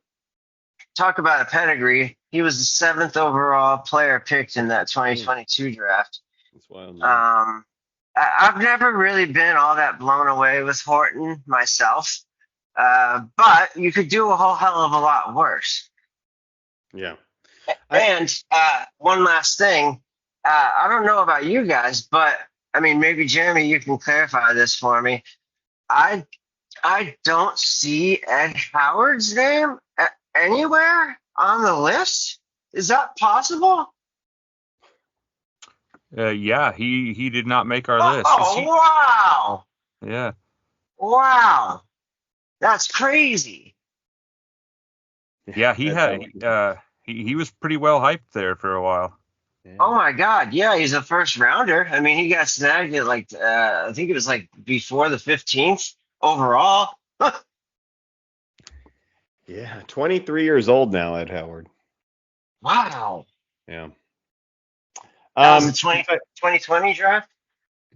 talk about a pedigree. He was the 7th overall player picked in that 2022 draft. That's wild. Man. I've never really been all that blown away with Horton myself, but you could do a whole hell of a lot worse. Yeah. And one last thing, I don't know about you guys, but I mean, maybe Jeremy, you can clarify this for me. I don't see Ed Howard's name anywhere on the list. Is that possible? Yeah, he did not make our list. Oh, wow. Yeah. Wow. That's crazy. Yeah, he was pretty well hyped there for a while. Yeah. Oh my God. Yeah, he's a first rounder. I mean, he got snagged at I think it was before the 15th overall. Yeah, 23 years old now, Ed Howard. Wow. Yeah. That was the 2020 draft?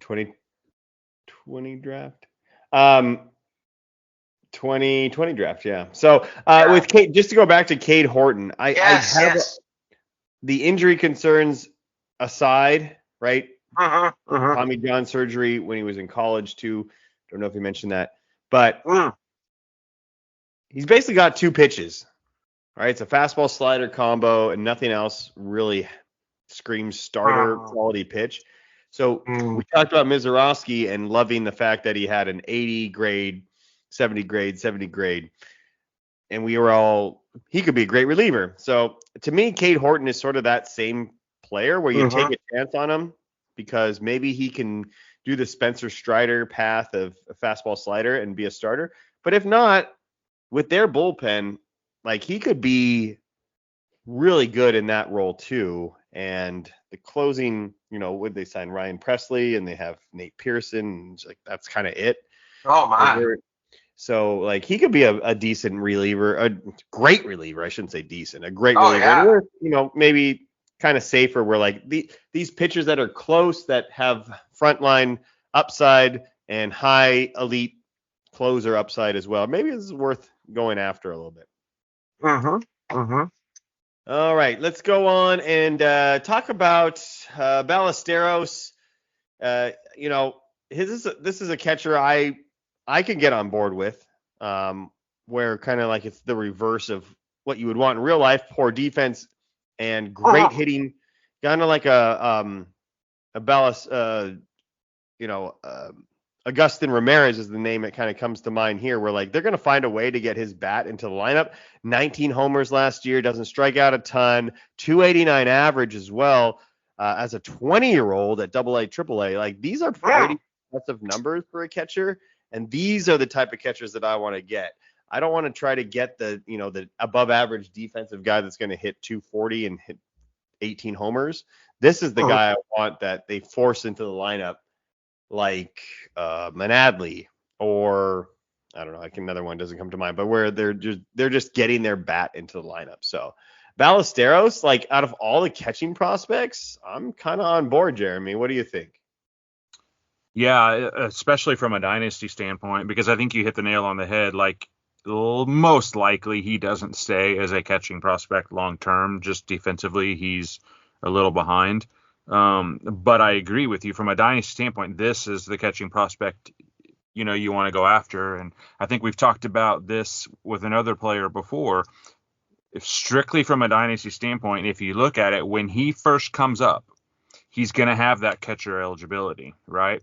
2020 draft. 2020 draft, yeah. So with Cade, just to go back to Cade Horton, Yes. The injury concerns aside, right? Uh-huh. Tommy John surgery when he was in college too. Don't know if you mentioned that, but he's basically got 2 pitches, right? It's a fastball slider combo, and nothing else really screams starter quality pitch. So we talked about Mizorowski and loving the fact that he had an 80 grade, 70 grade, 70 grade, and we were all, he could be a great reliever. So to me, Cade Horton is sort of that same player where you take a chance on him because maybe he can do the Spencer Strider path of a fastball slider and be a starter. But if not, with their bullpen, he could be really good in that role too. And the closing, would they sign Ryan Presley and they have Nate Pearson? That's kind of it. Oh my. So he could be a decent reliever, a great reliever. I shouldn't say decent, a great reliever. Yeah. Or, maybe kind of safer where these pitchers that are close that have frontline upside and high elite closer upside as well. Maybe it's worth going after a little bit. All right, let's go on and talk about Ballesteros. This is a catcher I can get on board with, where kind of it's the reverse of what you would want in real life: poor defense and great hitting, kind of like a Agustin Ramirez is the name that kind of comes to mind here, where they're going to find a way to get his bat into the lineup. 19 homers last year, doesn't strike out a ton, 289 average as well. as a 20-year-old at AA, AAA. Like, these are pretty impressive numbers for a catcher, and these are the type of catchers that I want to get. I don't want to try to get the above average defensive guy that's going to hit 240 and hit 18 homers. This is the guy I want that they force into the lineup, like Manadley, or I don't know, like another one doesn't come to mind, but where they're just getting their bat into the lineup. So Ballesteros, like, out of all the catching prospects, I'm kind of on board, Jeremy. What do you think? Yeah, especially from a dynasty standpoint, because I think you hit the nail on the head. Like, most likely he doesn't stay as a catching prospect long term. Just defensively, he's a little behind. But I agree with you from a dynasty standpoint. This is the catching prospect you want to go after. And I think we've talked about this with another player before. If strictly from a dynasty standpoint, if you look at it, when he first comes up, he's going to have that catcher eligibility, right?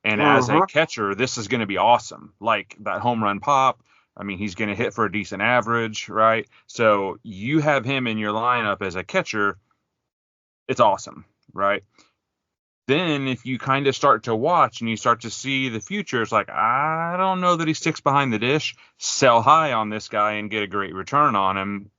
And as a catcher, this is going to be awesome. Like that home run pop. I mean, he's going to hit for a decent average, right? So you have him in your lineup as a catcher. It's awesome, right? Then if you kind of start to watch and you start to see the future, it's like, I don't know that he sticks behind the dish. Sell high on this guy and get a great return on him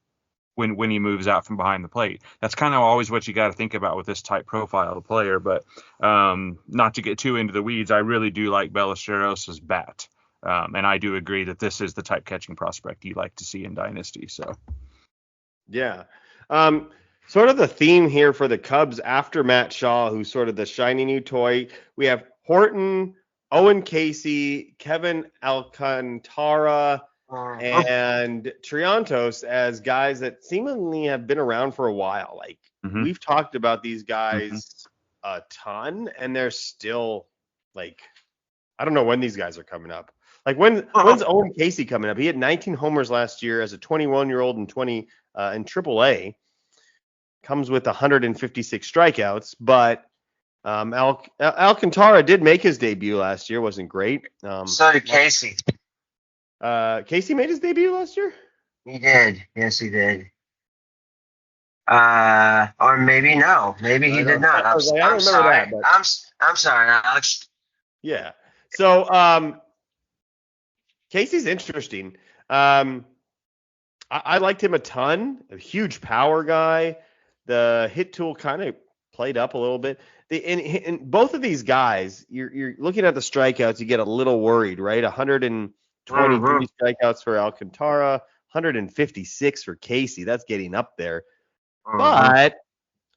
when he moves out from behind the plate. That's kind of always what you got to think about with this type profile of player. But not to get too into the weeds, I really do like Ballesteros' bat. And I do agree that this is the type catching prospect you like to see in Dynasty. So, yeah. Sort of the theme here for the Cubs after Matt Shaw, who's sort of the shiny new toy. We have Horton, Owen Casey, Kevin Alcantara, and Triantos as guys that seemingly have been around for a while. Like, we've talked about these guys a ton, and they're still, like, I don't know when these guys are coming up. Like, when's Owen Casey coming up? He had 19 homers last year as a 21-year-old in AAA. Comes with 156 strikeouts, but Alcantara did make his debut last year. Wasn't great. So did Casey. Casey made his debut last year? He did. Yes, he did. Or maybe no. Maybe he did not. I'm sorry. I'm sorry, Alex. Yeah. So Casey's interesting. I liked him a ton. A huge power guy. The hit tool kind of played up a little bit. In both of these guys, you're looking at the strikeouts, you get a little worried, right? 123 strikeouts for Alcantara, 156 for Casey. That's getting up there. But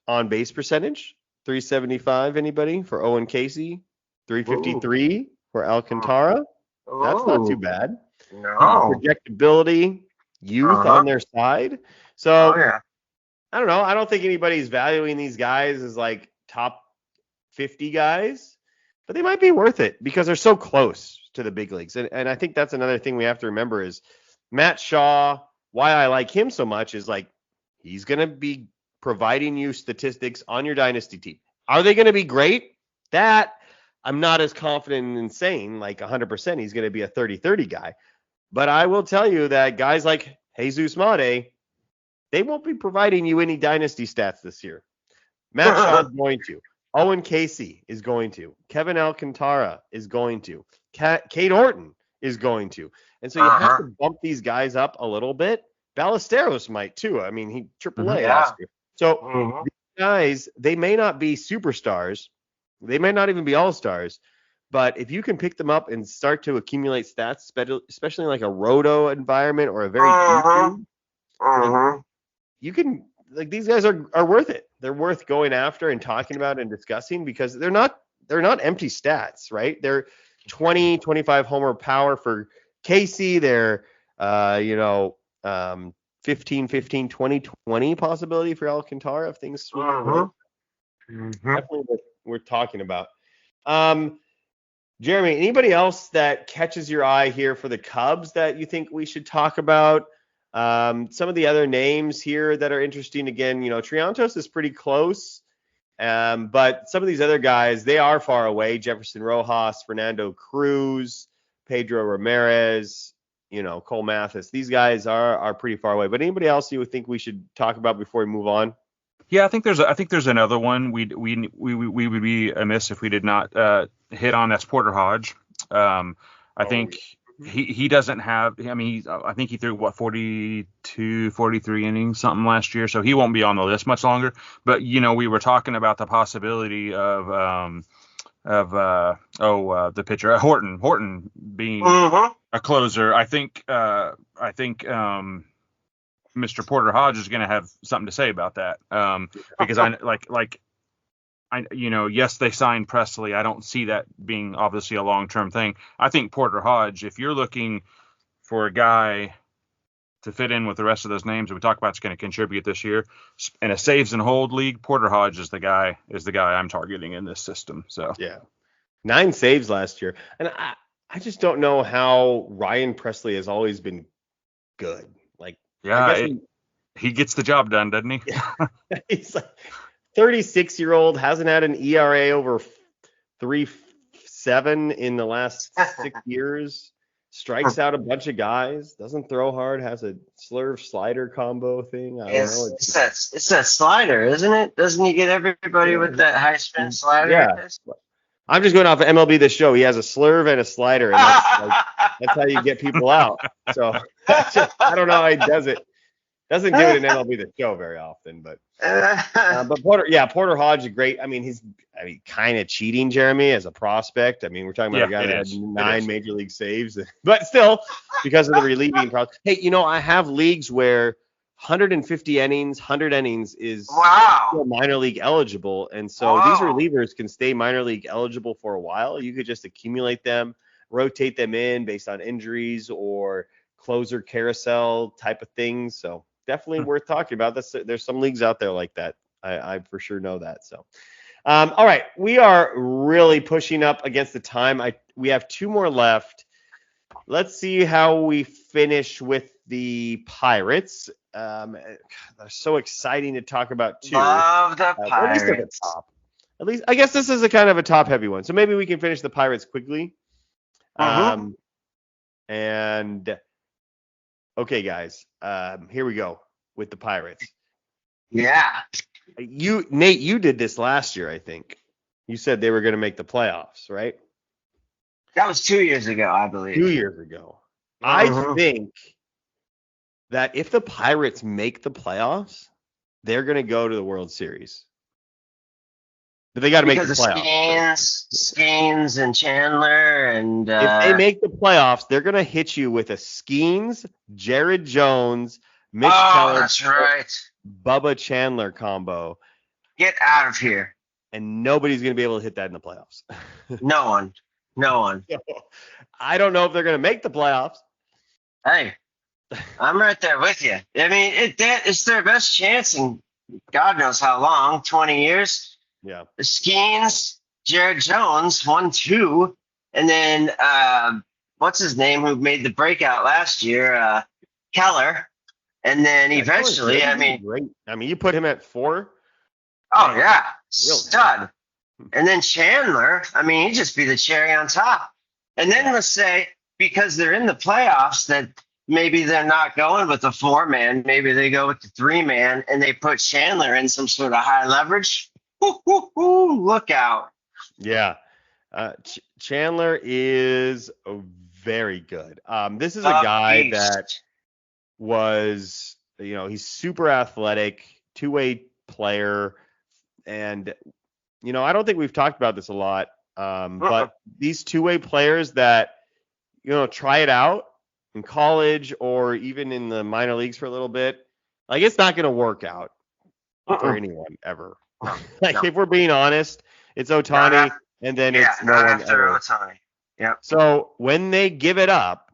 on base percentage, 375, anybody for Owen Casey? 353 for Alcantara. That's not too bad. No. Projectability, youth on their side. So, yeah. I don't know. I don't think anybody's valuing these guys as like top 50 guys, but they might be worth it because they're so close to the big leagues. And I think that's another thing we have to remember is Matt Shaw. Why I like him so much is, like, he's going to be providing you statistics on your dynasty team. Are they going to be great? That I'm not as confident in saying, like 100% he's going to be a 30-30 guy. But I will tell you that guys like Jesus Mate, they won't be providing you any dynasty stats this year. Matt Shaw is going to. Owen Casey is going to. Kevin Alcantara is going to. Kate Horton is going to. And so you have to bump these guys up a little bit. Ballesteros might too. I mean, he AAA last year. So these guys, they may not be superstars. They may not even be all-stars. But if you can pick them up and start to accumulate stats, especially like a roto environment or a very deep league, you can, like, these guys are worth it. They're worth going after and talking about and discussing because they're not empty stats, right? They're 20, 25 homer power for Casey. They're 15, 20, 20 possibility for Alcantara if things definitely what we're talking about. Jeremy, anybody else that catches your eye here for the Cubs that you think we should talk about? Some of the other names here that are interesting, again, Triantos is pretty close, but some of these other guys, they are far away. Jefferson Rojas, Fernando Cruz, Pedro Ramirez, Cole Mathis. These guys are pretty far away. But anybody else you would think we should talk about before we move on? Yeah, I think there's another one we would be amiss if we did not hit on. That's Porter Hodge. I think he doesn't have. I mean, I think he threw 42, 43 innings something last year, so he won't be on the list much longer. But we were talking about the possibility of the pitcher Horton being a closer. I think Mr. Porter Hodge is going to have something to say about that. Because yes, they signed Presley. I don't see that being obviously a long-term thing. I think Porter Hodge, if you're looking for a guy to fit in with the rest of those names that we talked about, is going to contribute this year in a saves and hold league, Porter Hodge is the guy I'm targeting in this system. So yeah, 9 saves last year, and I just don't know how Ryan Presley has always been good. Like, yeah, he gets the job done, doesn't he? Yeah. He's like 36-year-old, hasn't had an ERA over 3.7 in the last 6 years. Strikes out a bunch of guys, doesn't throw hard, has a slurve slider combo thing. I don't know. It's that slider, isn't it? Doesn't he get everybody with that high spin slider? Yeah. I'm just going off of MLB The Show. He has a slurve and a slider, and that's how you get people out. So I don't know how he does it. Doesn't do it in MLB The Show very often, but Porter Hodge is great. I mean, he's kind of cheating Jeremy as a prospect. I mean, we're talking about a guy that had 9 major league saves, but still, because of the relieving process. Hey, I have leagues where 150 innings, 100 innings is still minor league eligible, and so these relievers can stay minor league eligible for a while. You could just accumulate them, rotate them in based on injuries or closer carousel type of things. So definitely worth talking about. There's some leagues out there like that. I for sure know that. So, all right, we are really pushing up against the time. We have 2 more left. Let's see how we finish with the Pirates. They're so exciting to talk about too. Love the Pirates. At least at least I guess this is a kind of a top heavy one. So maybe we can finish the Pirates quickly. And okay, guys, here we go with the Pirates. Yeah. Nate, you did this last year, I think. You said they were going to make the playoffs, right? That was 2 years ago, I believe. 2 years ago. I think that if the Pirates make the playoffs, they're going to go to the World Series. But they got to make the playoffs. Skeens and Chandler and if they make the playoffs, they're going to hit you with a Skeens, Jared Jones, Mitch Keller, that's right, Bubba Chandler combo. Get out of here. And nobody's going to be able to hit that in the playoffs. No one. I don't know if they're going to make the playoffs. Hey, I'm right there with you. I mean, it's their best chance in God knows how long, 20 years. Yeah. The Skeens, Jared Jones, 1-2, and then what's his name who made the breakout last year, Keller, and then eventually, great. I mean, you put him at 4. Oh yeah, stud. And then Chandler, he'd just be the cherry on top. And then let's say because they're in the playoffs that maybe they're not going with the 4-man, maybe they go with the 3-man, and they put Chandler in some sort of high leverage. Look out. Yeah. Chandler is very good. This is a guy that was, he's super athletic, 2-way player. And, I don't think we've talked about this a lot. But these 2-way players that, try it out in college or even in the minor leagues for a little bit, like it's not going to work out for anyone ever. If we're being honest, it's Ohtani, and then it's no one ever. Ohtani. Yeah. So when they give it up,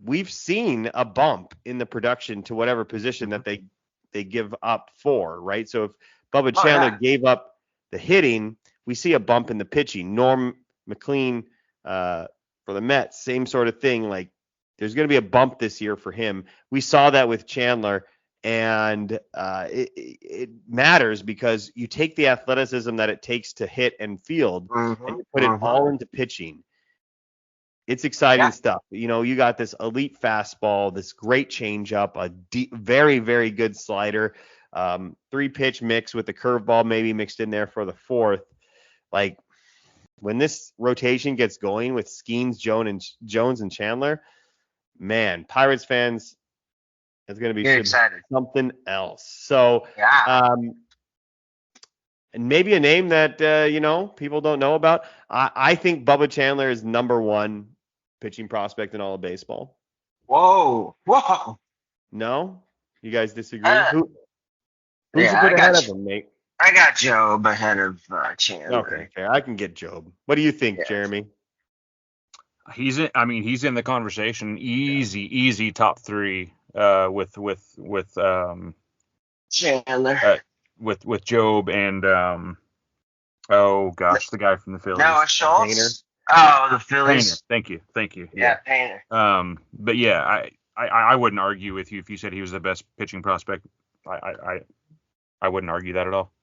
we've seen a bump in the production to whatever position that they give up for, right? So if Bubba Chandler gave up the hitting, we see a bump in the pitching. Norm McLean for the Mets, same sort of thing. Like there's going to be a bump this year for him. We saw that with Chandler. And it matters because you take the athleticism that it takes to hit and field and you put it all into pitching. It's exciting stuff. You got this elite fastball, this great changeup, a deep, very, very good slider. 3-pitch mix with the curveball maybe mixed in there for the fourth. Like, when this rotation gets going with Skeens, Jones, and Chandler, man, Pirates fans, it's going to be excited. something else. So, Yeah. and maybe a name that, people don't know about. I think Bubba Chandler is number one pitching prospect in all of baseball. Whoa. No? You guys disagree? Who's Yeah, a bit ahead of him, Nate? I got Job ahead of Chandler. Okay, fair. I can get Job. What do you think, Jeremy? He's in the conversation. Easy top three. With Chandler. With Job and the guy from the Phillies. Noah Schultz. Oh, the Phillies. Painter. Thank you. Yeah, Painter. But yeah, I wouldn't argue with you if you said he was the best pitching prospect. I wouldn't argue that at all.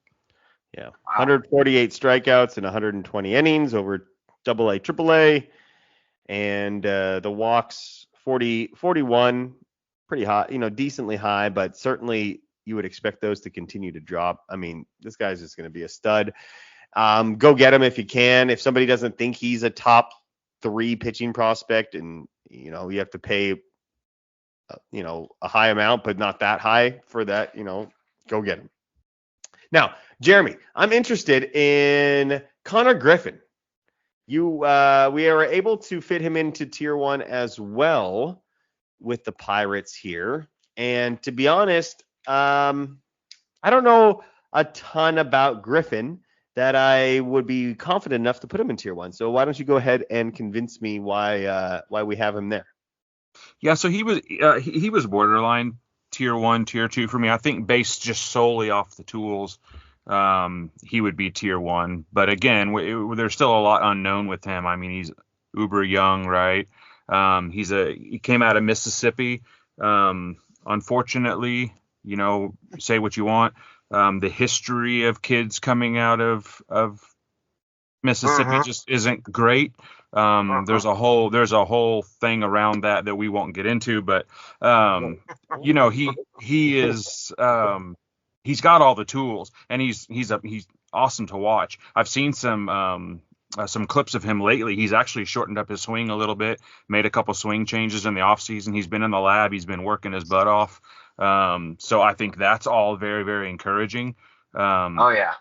Yeah, 148 strikeouts and 120 innings over AA, AAA, and the walks 41, pretty high, decently high, but certainly you would expect those to continue to drop. I mean, this guy's just going to be a stud. Go get him if you can. If somebody doesn't think he's a top 3 pitching prospect, and you have to pay, a high amount, but not that high for that, go get him. Now, Jeremy, I'm interested in Connor Griffin. We are able to fit him into tier 1 as well with the Pirates here. And to be honest, I don't know a ton about Griffin that I would be confident enough to put him in tier 1. So why don't you go ahead and convince me why we have him there? Yeah, so he was borderline tier 1, tier 2 for me. I think based just solely off the tools, he would be tier 1. But again, there's still a lot unknown with him. I mean, he's uber young, right? He came out of Mississippi. Unfortunately, say what you want. The history of kids coming out of Mississippi just isn't great. There's a whole thing around that we won't get into, but he is he's got all the tools, and he's awesome to watch. I've seen some clips of him lately. He's actually shortened up his swing a little bit, made a couple swing changes in the offseason. He's been in the lab. He's been working his butt off. So I think that's all very, very encouraging. Oh, yeah.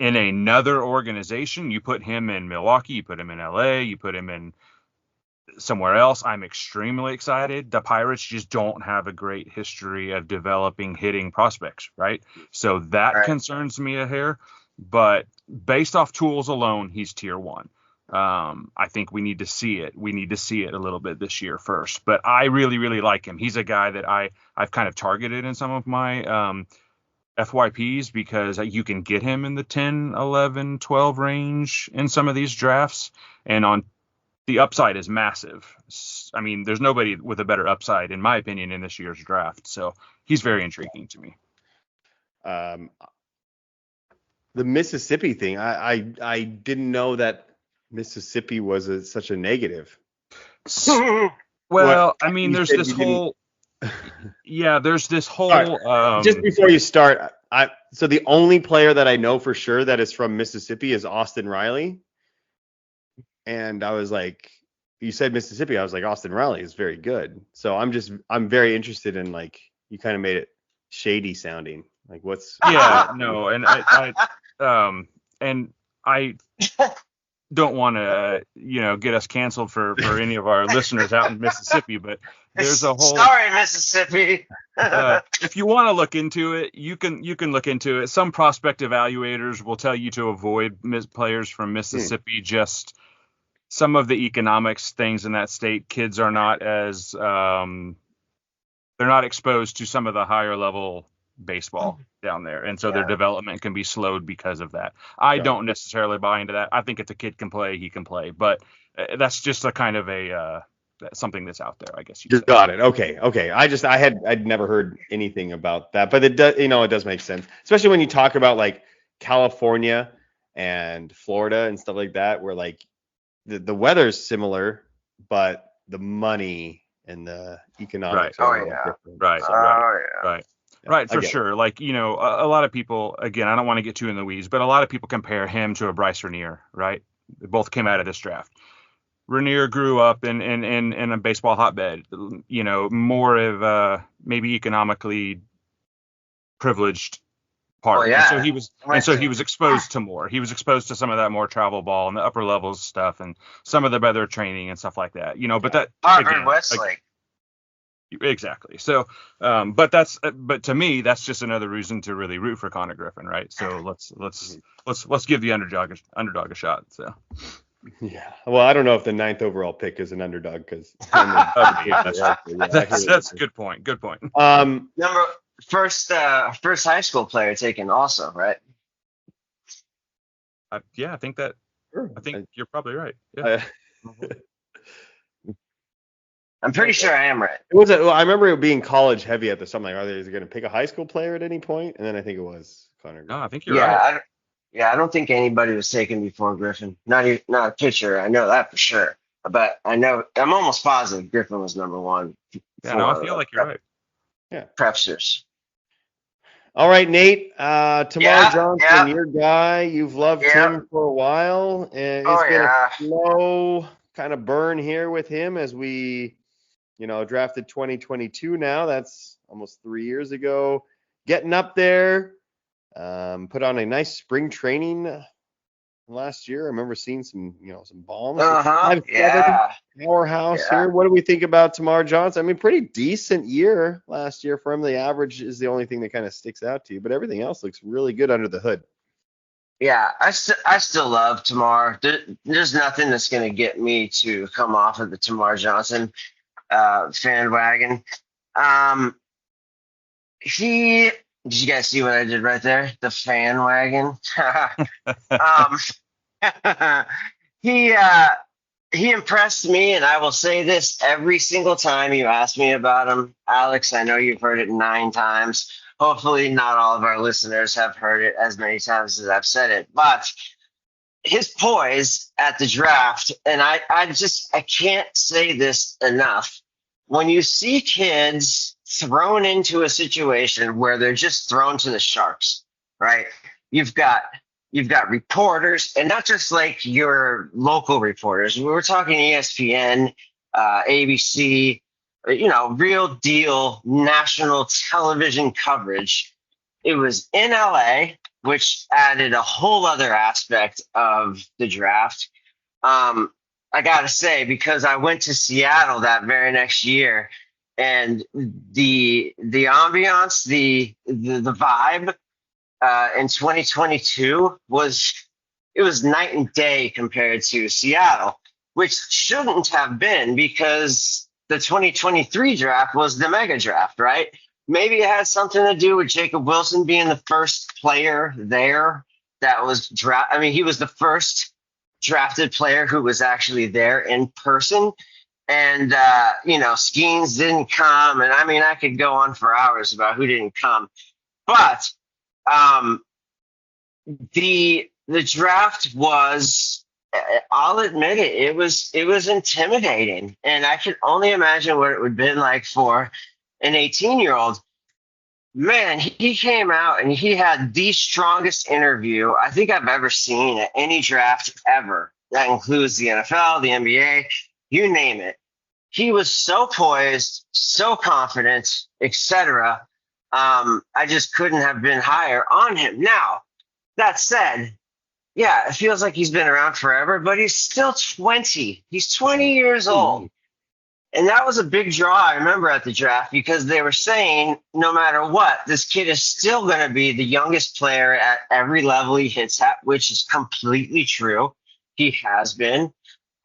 In another organization, you put him in Milwaukee, you put him in LA, you put him in somewhere else, I'm extremely excited. The Pirates just don't have a great history of developing hitting prospects, right? So that concerns me a hair. But based off tools alone, he's tier 1. I think we need to see it. We need to see it a little bit this year first. But I really, really like him. He's a guy that I've kind of targeted in some of my FYPs because you can get him in the 10, 11, 12 range in some of these drafts. And on the upside is massive. I mean, there's nobody with a better upside, in my opinion, in this year's draft. So he's very intriguing to me. The Mississippi thing, I didn't know that Mississippi was such a negative. Well, I mean, there's this whole Right. Just before you start, so the only player that I know for sure that is from Mississippi is Austin Riley. And I was like, you said Mississippi, I was like, Austin Riley is very good. So I'm very interested in, like, you kind of made it shady sounding. Like, what's no, and I don't want to get us canceled for any of our listeners out in Mississippi, but there's a whole sorry, Mississippi. If you want to look into it, you can look into it. Some prospect evaluators will tell you to avoid players from Mississippi. Just some of the economics things in that state, kids are not as they're not exposed to some of the higher level baseball down there, and so their development can be slowed because of that. I don't necessarily buy into that. I think if the kid can play, he can play, but that's just a kind of a something that's out there, I guess. You got it. Okay. I'd never heard anything about that, but it does, it does make sense, especially when you talk about like California and Florida and stuff like that, where like the weather's similar, but the money and the economics are different. Right. Right, I for get it. sure. Like, a lot of people, again, I don't want to get too in the weeds, but a lot of people compare him to a Bryce Ranier, right? They both came out of this draft. Ranier grew up in a baseball hotbed, more of maybe economically privileged part. Well, And so yeah. he was exposed to more. He was exposed to some of that more travel ball and the upper levels stuff and some of the better training and stuff like that. But that Harvard again, Westlake. exactly. So, but to me, that's just another reason to really root for Connor Griffin, right? So let's give the underdog a shot. So. Yeah. Well, I don't know if the 9th overall pick is an underdog because that's a good point. Good point. First high school player taken also, right? I think that. Sure. I think you're probably right. Yeah. I'm pretty sure I am right. It was. Well, I remember it being college heavy at the something. Are they going to pick a high school player at any point? And then I think it was Connor Griffin. No, I think you're right. I don't think anybody was taken before Griffin. Not a pitcher. I know that for sure. But I'm almost positive Griffin was number one. Yeah, no, I feel like you're right. Yeah. Prepsters. All right, Nate. Termarr Johnson, your guy. You've loved him for a while. And it's been a slow kind of burn here with him as we, drafted 2022 now. That's almost 3 years ago. Getting up there. Put on a nice spring training last year. I remember seeing some bombs. Powerhouse here. What do we think about Termarr Johnson? I mean, pretty decent year last year for him. The average is the only thing that kind of sticks out to you, but everything else looks really good under the hood. Yeah, I still love Termarr. There's nothing that's going to get me to come off of the Termarr Johnson fan wagon. Did you guys see what I did right there? The fan wagon. He impressed me, and I will say this every single time you ask me about him. Alex, I know you've heard it 9 times. Hopefully not all of our listeners have heard it as many times as I've said it, but his poise at the draft, and I can't say this enough. When you see kids thrown into a situation where they're just thrown to the sharks, right? You've got reporters, and not just like your local reporters. We were talking ESPN, ABC, real deal national television coverage. It was in LA, which added a whole other aspect of the draft. I gotta say, because I went to Seattle that very next year, and the ambiance, the vibe in 2022 was night and day compared to Seattle, which shouldn't have been, because the 2023 draft was the mega draft, right? Maybe it has something to do with Jacob Wilson being the first player there that was he was the first drafted player who was actually there in person. And, Skeens didn't come. And I could go on for hours about who didn't come. But the draft was, I'll admit it, it was intimidating. And I can only imagine what it would have been like for an 18-year-old. Man, he came out and he had the strongest interview I think I've ever seen at any draft ever. That includes the NFL, the NBA, you name it. He was so poised, so confident, etc. I just couldn't have been higher on him. Now, that said, yeah, it feels like he's been around forever, but he's still 20. He's 20 years old. And that was a big draw, I remember, at the draft, because they were saying no matter what, this kid is still going to be the youngest player at every level he hits at, which is completely true. He has been.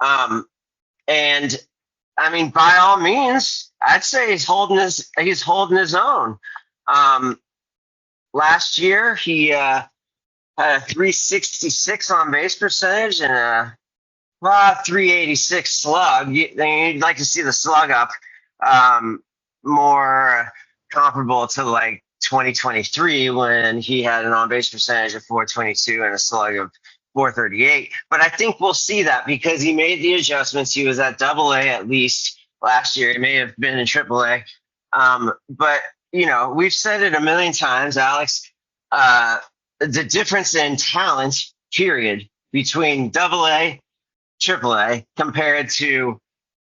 And by all means, I'd say he's holding his own. Last year, he had a 366 on base percentage and a 386 slug. You'd like to see the slug up, more comparable to like 2023 when he had an on base percentage of 422 and a slug of 438. But I think we'll see that because he made the adjustments. He was at AA at least last year. He may have been in AAA. But we've said it a million times, Alex. The difference in talent, period, between double A, triple A compared to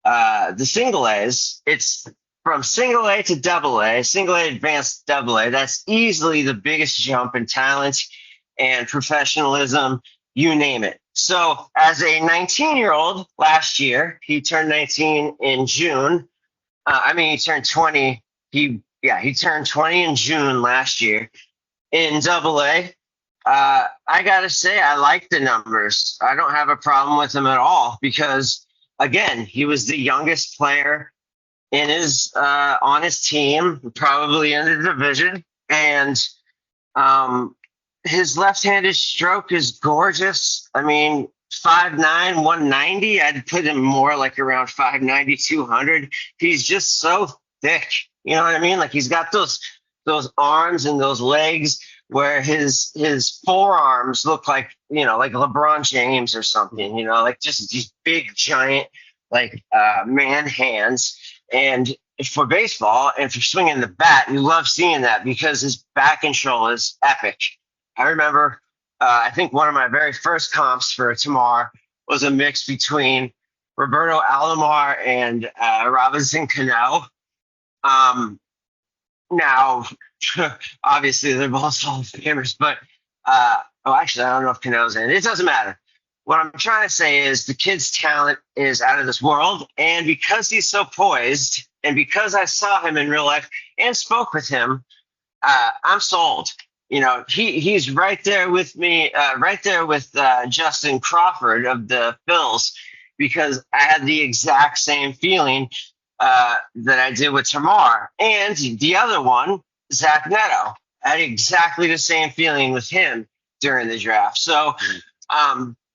the single A's, it's from single A to double A, single A advanced double A. That's easily the biggest jump in talent and professionalism, you name it. So, as a 19-year-old last year, he turned 19 in June. He turned 20. He turned 20 in June last year in double A. I gotta say, I like the numbers. I don't have a problem with him at all because, again, he was the youngest player in his on his team, probably in the division, and his left-handed stroke is gorgeous. I mean, 5'9", 190. I'd put him more like around 5'90", 200. He's just so thick. You know what I mean? Like he's got those arms and those legs where his forearms look like, like LeBron James or something, like just these big giant like man hands. And for baseball and for swinging the bat, you love seeing that because his bat control is epic. I remember, I think one of my very first comps for Tamar was a mix between Roberto Alomar and Robinson Cano. Now, obviously, they're both Hall of Famers, but actually, I don't know if Cano's in. It doesn't matter. What I'm trying to say is the kid's talent is out of this world, and because he's so poised, and because I saw him in real life and spoke with him, I'm sold. He's right there with me, right there with Justin Crawford of the Phils, because I had the exact same feeling that I did with Tamar. And the other one, Zach Neto, I had exactly the same feeling with him during the draft. So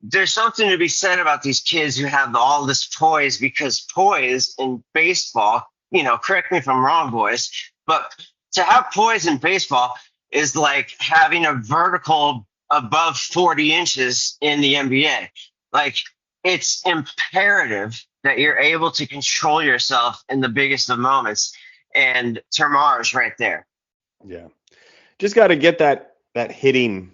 there's something to be said about these kids who have all this poise, because poise in baseball, correct me if I'm wrong, boys, but to have poise in baseball is like having a vertical above 40 inches in the NBA. Like, it's imperative that you're able to control yourself in the biggest of moments. And Tamar is right there. Yeah. Just got to get that hitting,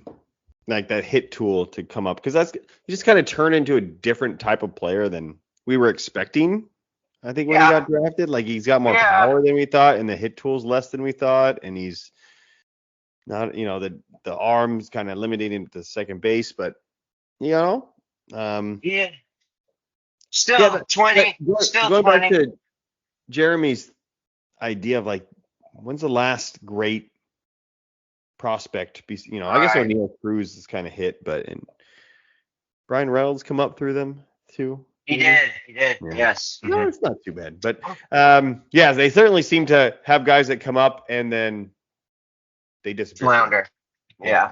like that hit tool to come up, because you just kind of turn into a different type of player than we were expecting. I think when he got drafted, like he's got more power than we thought, and the hit tool's less than we thought, and he's not, the arms kind of limiting him to second base, but Still 20. Still going 20. back to Jeremy's idea of like, when's the last great prospect? I guess O'Neal Cruz is kind of hit, but Brian Reynolds come up through them too. He did. Yeah. Yes. No, it's not too bad, but they certainly seem to have guys that come up and then they disappear. Flounder. Yeah.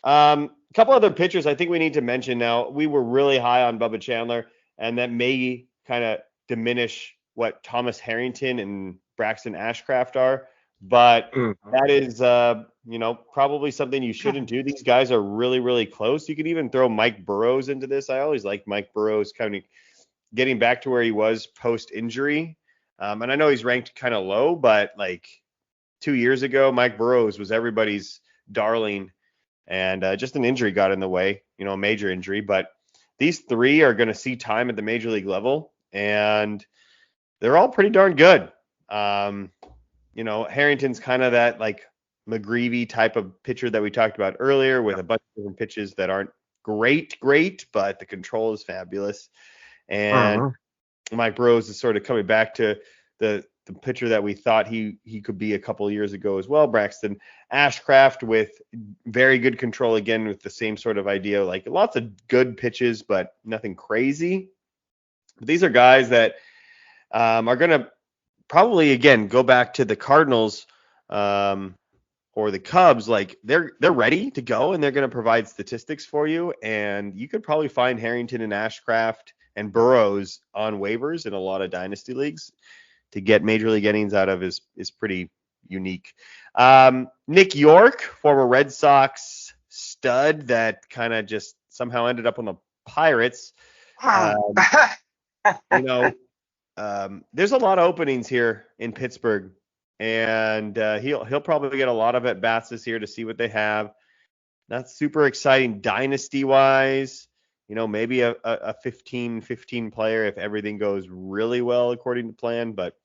A couple other pitchers I think we need to mention now. We were really high on Bubba Chandler, and that may kind of diminish what Thomas Harrington and Braxton Ashcraft are, but that is probably something you shouldn't do. These guys are really, really close. You could even throw Mike Burrows into this. I always like Mike Burrows kind of getting back to where he was post injury. And I know he's ranked kind of low, but like 2 years ago, Mike Burrows was everybody's darling, and just an injury got in the way, a major injury. But these three are going to see time at the major league level, and they're all pretty darn good. Harrington's kind of that like McGreevy type of pitcher that we talked about earlier, with a bunch of different pitches that aren't great, but the control is fabulous. And Mike Burrows is sort of coming back to the pitcher that we thought he could be a couple of years ago as well. Braxton Ashcraft with very good control, again, with the same sort of idea, like lots of good pitches, but nothing crazy. But these are guys that are going to probably, again, go back to the Cardinals or the Cubs. Like they're ready to go, and they're going to provide statistics for you. And you could probably find Harrington and Ashcraft and Burrows on waivers in a lot of dynasty leagues. To get major league innings out of is pretty unique. Nick York, former Red Sox stud that kind of just somehow ended up on the Pirates. There's a lot of openings here in Pittsburgh and he'll probably get a lot of at bats this year to see what they have. Not super exciting dynasty wise. Maybe a 15 player if everything goes really well according to plan, but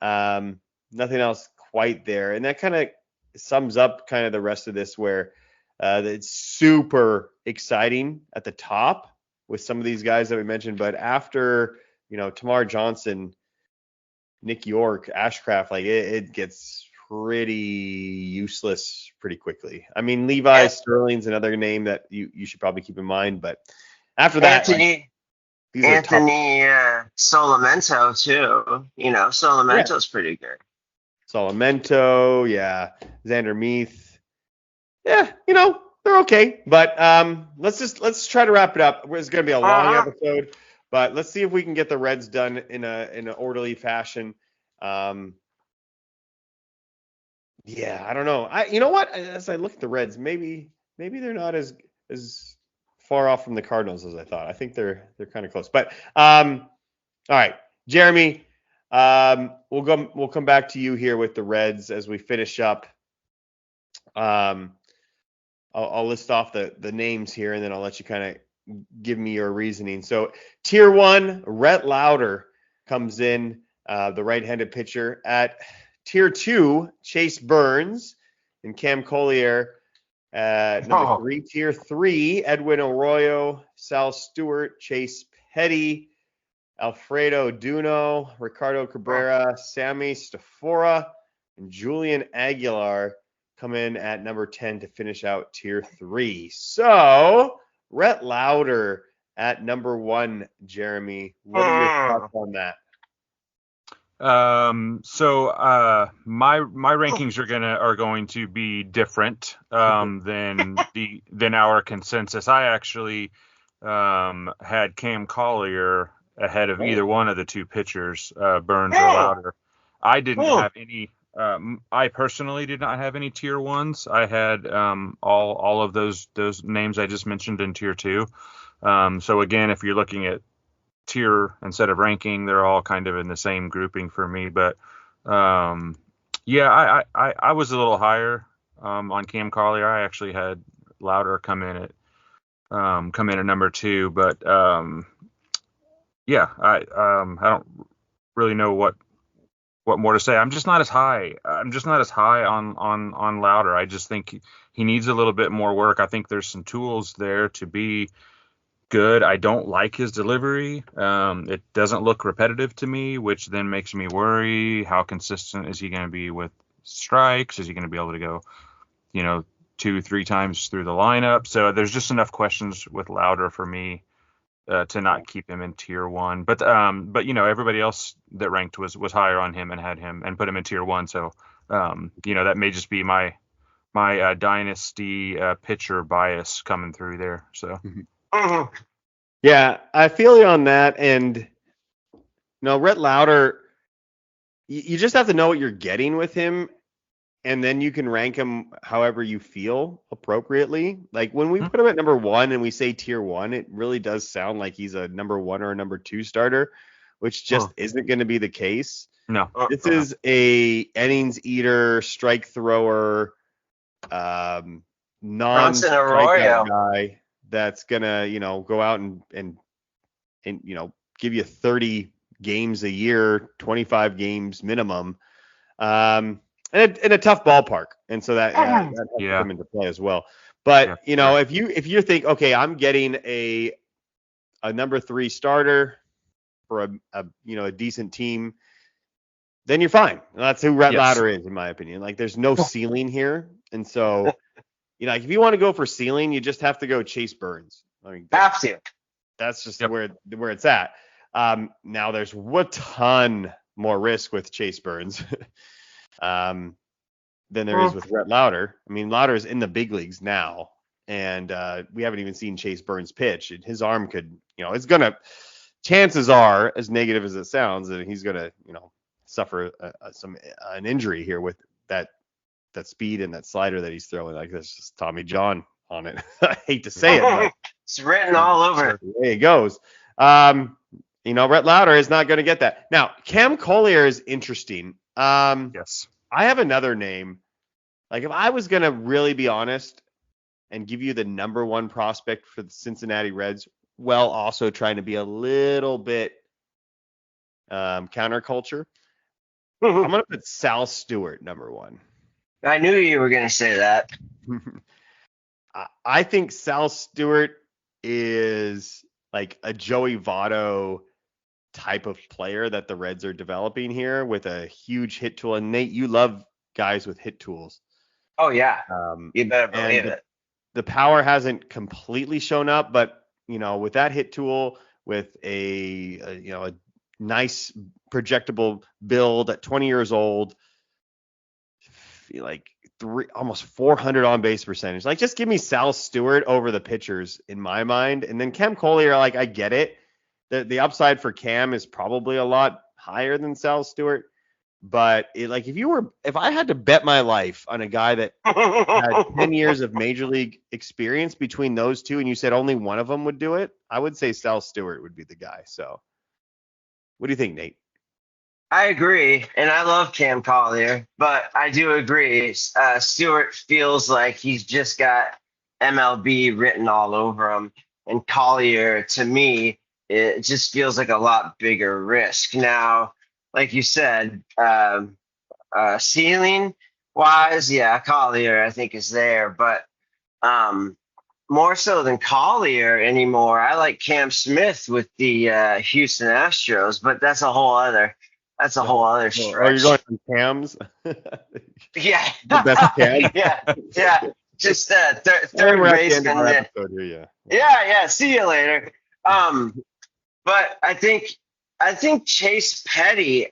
nothing else quite there. And that kind of sums up kind of the rest of this, where it's super exciting at the top with some of these guys that we mentioned, but after Tamar Johnson, Nick York, Ashcraft, like it gets pretty useless pretty quickly. I mean, Levi Sterling's another name that you should probably keep in mind, but after that, Anthony Solamento too. Solamento's pretty good. Solamento, yeah, Xander Meath, yeah, they're okay. But let's try to wrap it up. It's going to be a long episode, but let's see if we can get the Reds done in an orderly fashion. Yeah, I don't know. You know what? As I look at the Reds, maybe they're not as far off from the Cardinals as I thought. I think they're kind of close. But all right, Jeremy, we'll come back to you here with the Reds as we finish up. I'll list off the names here, and then I'll let you kind of give me your reasoning. So tier 1, Rhett Lauder comes in, the right-handed pitcher. At tier 2, Chase Burns and Cam Collier. Number 3, tier 3, Edwin Arroyo, Sal Stewart, Chase Petty, Alfredo Duno, Ricardo Cabrera, Sammy Stafora, and Julian Aguilar come in at number 10 to finish out tier 3. So Rhett Lauder at number 1, Jeremy. What are your thoughts on that? So my rankings are going to be different than our consensus. I actually had Cam Collier ahead of either one of the two pitchers, Burns or Lauder. I didn't have any. I personally did not have any tier 1s. I had all of those names I just mentioned in tier 2. So again, if you're looking at tier instead of ranking, they're all kind of in the same grouping for me. But yeah, I was a little higher on Cam Collier. I actually had Lauder come in at number 2. But yeah, I don't really know what more to say. I'm just not as high on Lauder. I just think he needs a little bit more work. I think there's some tools there to be good. I don't like his delivery. It doesn't look repetitive to me, which then makes me worry. How consistent is he going to be with strikes? Is he going to be able to go, 2-3 times through the lineup? So there's just enough questions with Lauder for me to not keep him in tier 1. But everybody else that ranked was higher on him and had him and put him in tier 1. So that may just be my dynasty pitcher bias coming through there. So. Yeah, I feel you on that. And Rhett Lauder, you just have to know what you're getting with him, and then you can rank him however you feel appropriately. Like when we put him at number 1 and we say tier 1, it really does sound like he's a number 1 or a number 2 starter, which just isn't going to be the case. No. This is a innings eater, strike thrower, non-strikeout guy that's gonna, go out and give you 30 games a year, 25 games minimum, and a tough ballpark, and so that has to come into play as well. But if you think, okay, I'm getting a number 3 starter for a decent team, then you're fine. That's who Rhett Lauder is, in my opinion. Like there's no ceiling here, and so. If you want to go for ceiling, you just have to go Chase Burns. I mean, that's just where it's at. Now there's a ton more risk with Chase Burns than there is with Rhett Lauder. I mean, Lauder is in the big leagues now, and we haven't even seen Chase Burns pitch. And his arm could, it's gonna. Chances are, as negative as it sounds, that he's gonna, suffer an injury here with that speed and that slider that he's throwing. Like that's just Tommy John on it. I hate to say it, but it's written all over. There he goes. Rhett Lauder is not going to get that. Now, Cam Collier is interesting. Yes. I have another name. Like, if I was going to really be honest and give you the number one prospect for the Cincinnati Reds, while also trying to be a little bit counterculture, I'm going to put Sal Stewart number one. I knew you were going to say that. I think Sal Stewart is like a Joey Votto type of player that the Reds are developing here with a huge hit tool. And Nate, you love guys with hit tools. Oh, yeah. You better believe And it. the power hasn't completely shown up, but with that hit tool, with a nice projectable build at 20 years old, like almost 400 on base percentage. Like, just give me Sal Stewart over the pitchers in my mind. And then Cam Collier, like, I get it. The upside for Cam is probably a lot higher than Sal Stewart. But if I had to bet my life on a guy that had 10 years of major league experience between those two, and you said only one of them would do it, I would say Sal Stewart would be the guy. So what do you think, Nate? I agree, and I love Cam Collier, but I do agree. Stewart feels like he's just got MLB written all over him, and Collier, to me, it just feels like a lot bigger risk. Now, like you said, ceiling wise, yeah, Collier I think is there, but more so than Collier anymore, I like Cam Smith with the Houston Astros, but that's a whole other. That's a whole other stretch. Oh, you're going from Cam's? Yeah. The best Cam? Yeah. Just third base. Yeah. See you later. But I think Chase Petty,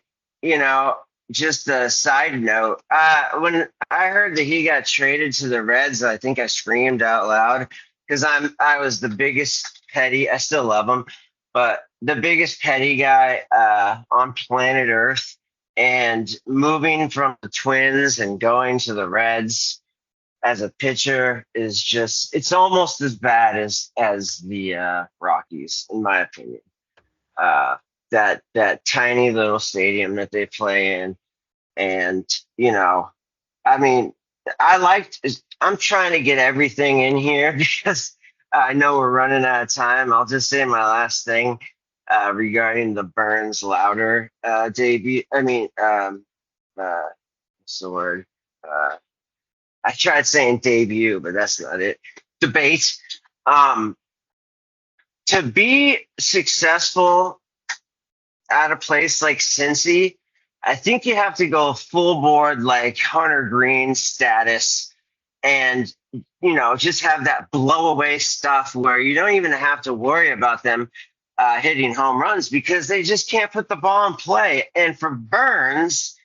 just a side note, when I heard that he got traded to the Reds, I think I screamed out loud because I was the biggest Petty. I still love him, but the biggest Petty guy on planet Earth, and moving from the Twins and going to the Reds as a pitcher is just, it's almost as bad as the Rockies, in my opinion. That tiny little stadium that they play in, and I mean, I'm trying to get everything in here because I know we're running out of time. I'll just say my last thing regarding the Burns Louder debut. I mean, what's the word? I tried saying debut, but that's not it. Debate. To be successful at a place like Cincy, I think you have to go full board like Hunter Green status, and just have that blow away stuff where you don't even have to worry about them hitting home runs because they just can't put the ball in play. And for Burns,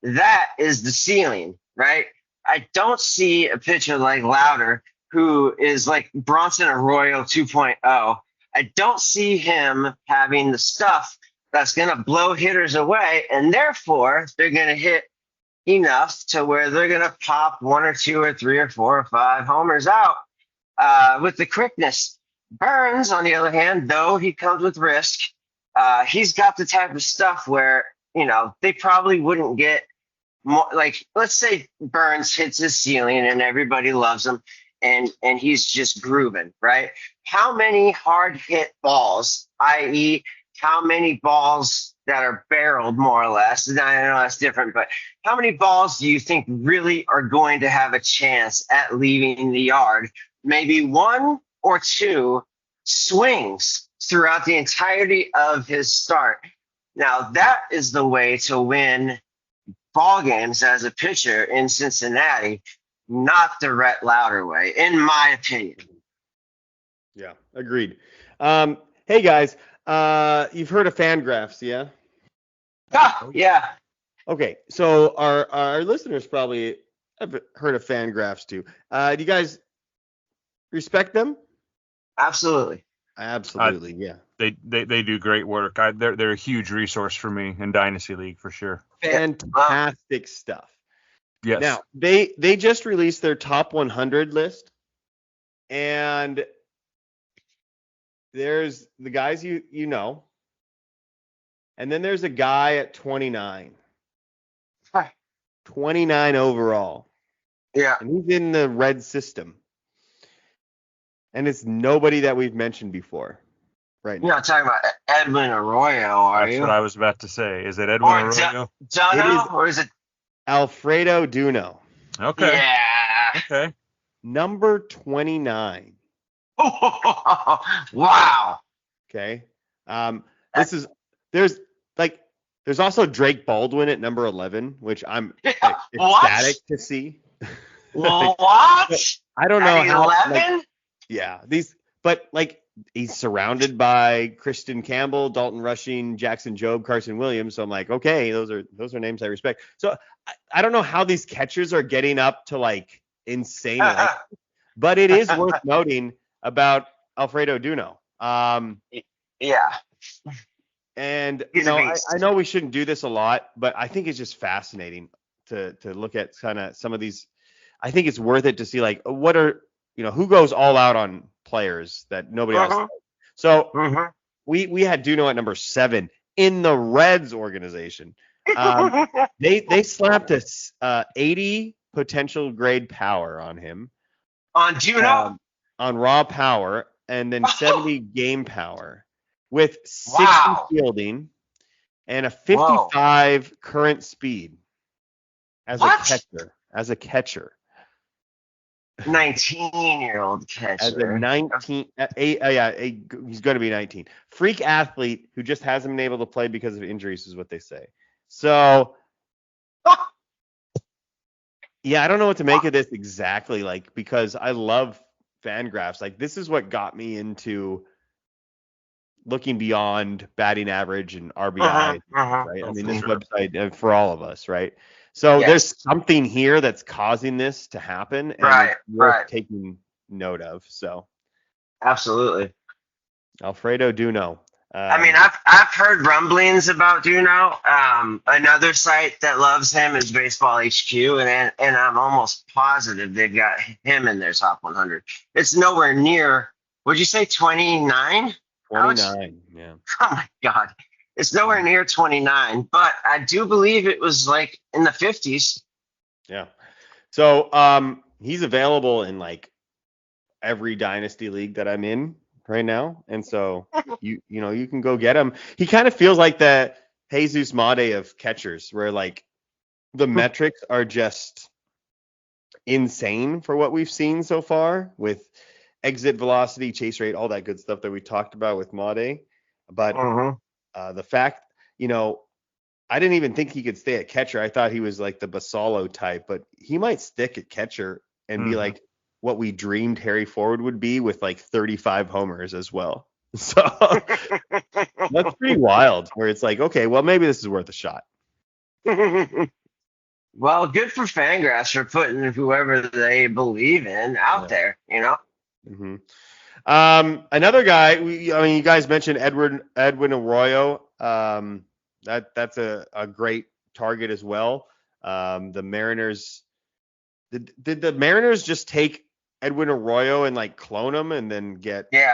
that is the ceiling, right? I don't see a pitcher like Louder, who is like Bronson Arroyo 2.0. I don't see him having the stuff that's going to blow hitters away, and therefore they're going to hit enough to where they're going to pop one or two or three or four or five homers out with the quickness. Burns, on the other hand, though he comes with risk, he's got the type of stuff where, they probably wouldn't get more. Like, let's say Burns hits his ceiling and everybody loves him, and he's just grooving, right? How many hard hit balls, i.e., how many balls that are barreled more or less? And I know that's different, but how many balls do you think really are going to have a chance at leaving the yard? Maybe one or two swings throughout the entirety of his start. Now, that is the way to win ball games as a pitcher in Cincinnati, not the Rhett Louder way, in my opinion. Yeah, agreed. Hey, guys. You've heard of Fangraphs, yeah? Yeah. Okay, so our listeners probably have heard of Fangraphs too. Do you guys respect them? Absolutely. Absolutely, yeah. They do great work. They're a huge resource for me in Dynasty League for sure. Fantastic stuff. Yes. Now they just released their top 100 list, and there's the guys you know, and then there's a guy at 29. 29 overall. Yeah. And he's in the red system. And it's nobody that we've mentioned before right You're now. not talking about Edwin Arroyo, are That's you? what I was about to say. Is it Edwin Or Arroyo? Duno? Or is it? Alfredo Duno, Okay. Yeah. Okay. number 29. Wow. Okay. This is there's there's also Drake Baldwin at number 11, which I'm What? ecstatic to see. What? I don't know At how. 11? Yeah, but he's surrounded by Kristen Campbell, Dalton Rushing, Jackson Jobe, Carson Williams. So I'm like, okay, those are names I respect. So I don't know how these catchers are getting up to insane length, but it is worth noting about Alfredo Duno. Yeah. And He's a beast. I know we shouldn't do this a lot, but I think it's just fascinating to look at kind of some of these. I think it's worth it to see what are who goes all out on players that nobody else does. So we had Duno at number 7 in the Reds organization. They slapped a 80 potential grade power on him. On Duno? On raw power, and then 70 game power with 60 fielding and a 55 current speed as a catcher. 19-year-old catcher. As a 19, he's going to be 19. Freak athlete who just hasn't been able to play because of injuries is what they say. So, yeah, I don't know what to make of this exactly, because I love Fangraphs. This is what got me into looking beyond batting average and RBI, right? I mean, this website for all of us, right? So there's something here that's causing this to happen, and it's worth taking note of. So, absolutely, Alfredo Duno. I mean, I've heard rumblings about Duno. Another site that loves him is Baseball HQ, and I'm almost positive they've got him in their top 100. It's nowhere near. Would you say 29? 29, yeah. Oh my God. It's nowhere near 29, but I do believe it was in the 50s. Yeah. So he's available in every dynasty league that I'm in right now, and so you can go get him. He kind of feels like the Jesus Made of catchers, where the metrics are just insane for what we've seen so far with exit velocity, chase rate, all that good stuff that we talked about with Made. But the fact, I didn't even think he could stay at catcher. I thought he was the Basallo type, but he might stick at catcher and be what we dreamed Harry Ford would be with 35 homers as well. So that's pretty wild, where it's okay, well, maybe this is worth a shot. Well, good for Fangraphs for putting whoever they believe in out there, Mm-hmm. Another guy, you guys mentioned Edwin Arroyo. That's a great target as well. The Mariners, did the Mariners just take Edwin Arroyo and clone him and then get gave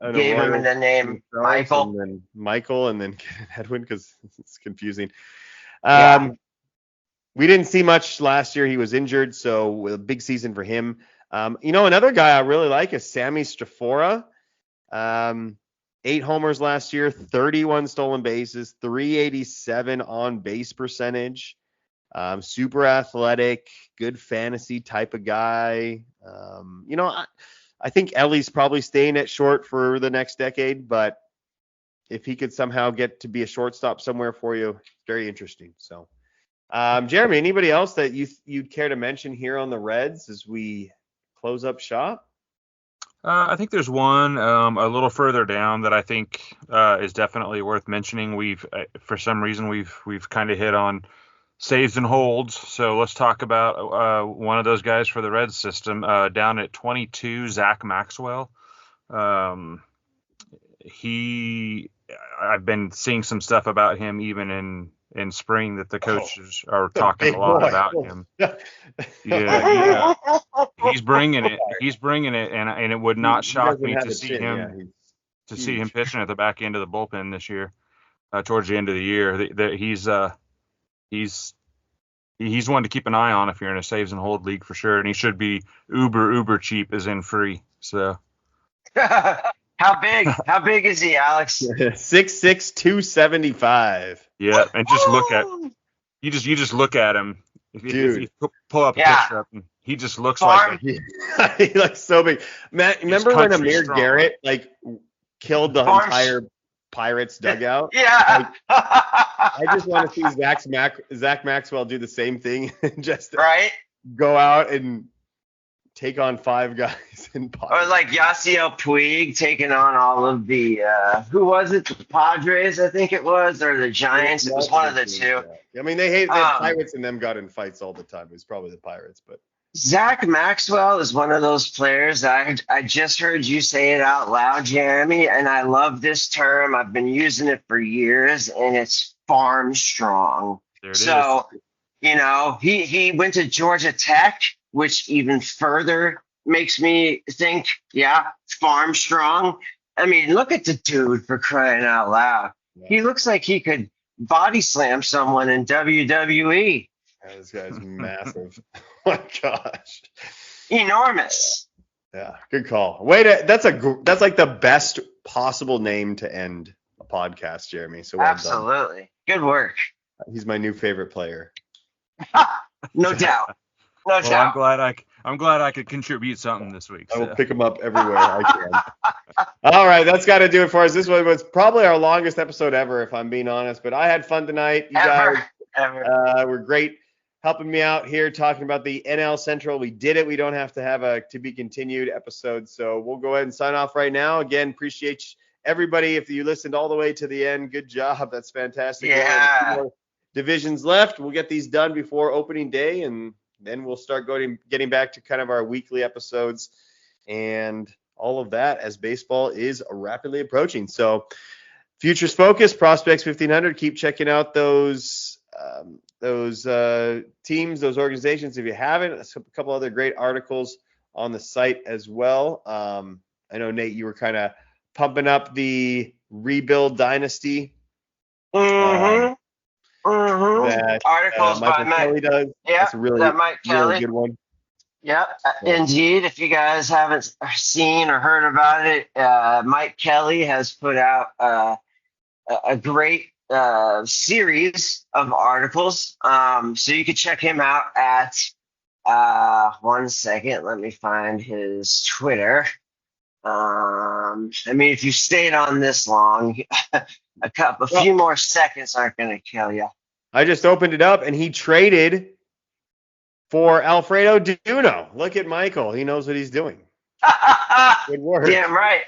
him the name Michael and then Michael and then get Edwin, because it's confusing. We didn't see much last year. He was injured, so a big season for him. Another guy I really like is Sammy Strafora. 8 homers last year, 31 stolen bases, 387 on base percentage. Super athletic, good fantasy type of guy. I think Ellie's probably staying at short for the next decade, but if he could somehow get to be a shortstop somewhere for you, very interesting. So, Jeremy, anybody else that you'd care to mention here on the Reds as we close up shop? I think there's one a little further down that I think is definitely worth mentioning. We've for some reason we've kind of hit on saves and holds, so let's talk about one of those guys for the Reds system. Down at 22, Zach Maxwell. I've been seeing some stuff about him even in spring that the coaches are talking a lot about him. Yeah. He's bringing it. And it would not shock me to see him pitching at the back end of the bullpen this year, towards the end of the year. He's He's one to keep an eye on if you're in a saves and hold league for sure, and he should be uber cheap, as in free. So How big is he, Alex? 6'6", 275. yeah, and just look at you just look at him. If you pull up a picture of him, he just looks like he looks so big. Matt, remember when Amir Garrett like killed the entire Pirates dugout? Yeah. I just want to see Zach Maxwell do the same thing and just go out and take on 5 guys in Pirates. Or like Yasiel Puig taking on all of the who was it? The Padres, I think it was, or the Giants. It was one of the two. I mean, they hate the Pirates, and them got in fights all the time. It was probably the Pirates, but Zach Maxwell is one of those players that I just heard you say it out loud, Jeremy, and I love this term. I've been using it for years, and it's farm strong. There it is. You know, he went to Georgia Tech, which even further makes me think, farm strong. I mean, look at the dude, for crying out loud. Yeah. He looks like he could body slam someone in WWE. Yeah, this guy's massive. Oh my gosh. Enormous. Yeah, good call. That's like the best possible name to end a podcast, Jeremy. So well absolutely. Done. Good work. He's my new favorite player. No doubt. No doubt. I'm glad I could contribute something this week. I will pick him up everywhere I can. All right, that's got to do it for us. This one was probably our longest episode ever, if I'm being honest. But I had fun tonight. You guys were great helping me out here talking about the NL Central. We did it. We don't have to have a to be continued episode. So we'll go ahead and sign off right now. Again, appreciate everybody. If you listened all the way to the end, good job. That's fantastic. Yeah. 2 more divisions left. We'll get these done before opening day, and then we'll start getting back to kind of our weekly episodes and all of that as baseball is rapidly approaching. So Futures Focus, Prospects 1500, keep checking out those teams, those organizations if you haven't. A couple other great articles on the site as well. I know, Nate, you were kind of pumping up the Rebuild Dynasty. Mm-hmm. That articles Michael by Kelly does. Yeah, that's a really good one. Yep, indeed. If you guys haven't seen or heard about it, Mike Kelly has put out a great series of articles. So you can check him out at 1 second. Let me find his Twitter. I mean, if you stayed on this long, a few more seconds aren't going to kill you. I just opened it up, and he traded for Alfredo Duno. Look at Michael. He knows what he's doing. Good work. Damn right.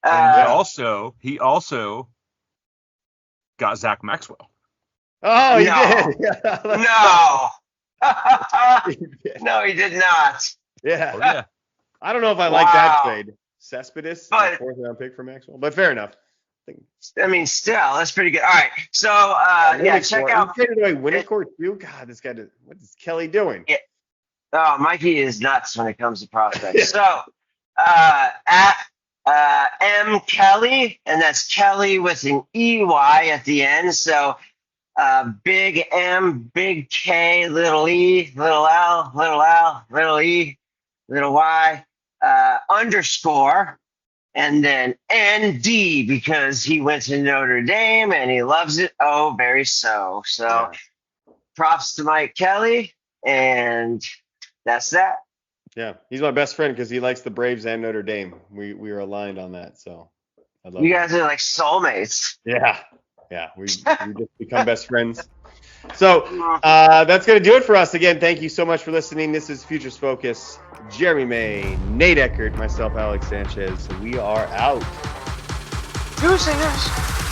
And he also got Zach Maxwell. Oh, he did. No. No, he did not. Yeah. Oh, yeah. I don't know if I like that trade. Cespedes, a 4th round pick for Maxwell, but fair enough. I mean, still, that's pretty good. All right, so check out. He traded away Wintercourt too. God, this guy. What is Kelly doing? Yeah. Oh, Mikey is nuts when it comes to prospects. So, at M Kelly, and that's Kelly with an EY at the end. So, big M, big K, little E, little L, little E, little Y, underscore, and then ND because he went to Notre Dame and he loves it. Oh, very so. So props to Mike Kelly, and that's that. Yeah, he's my best friend because he likes the Braves and Notre Dame. We are aligned on that, so I love you guys are like soulmates. Yeah, we just become best friends. So that's going to do it for us. Again, thank you so much for listening. This is Futures Focus. Jeremy May, Nate Eckert, myself, Alex Sanchez. We are out. Deuces.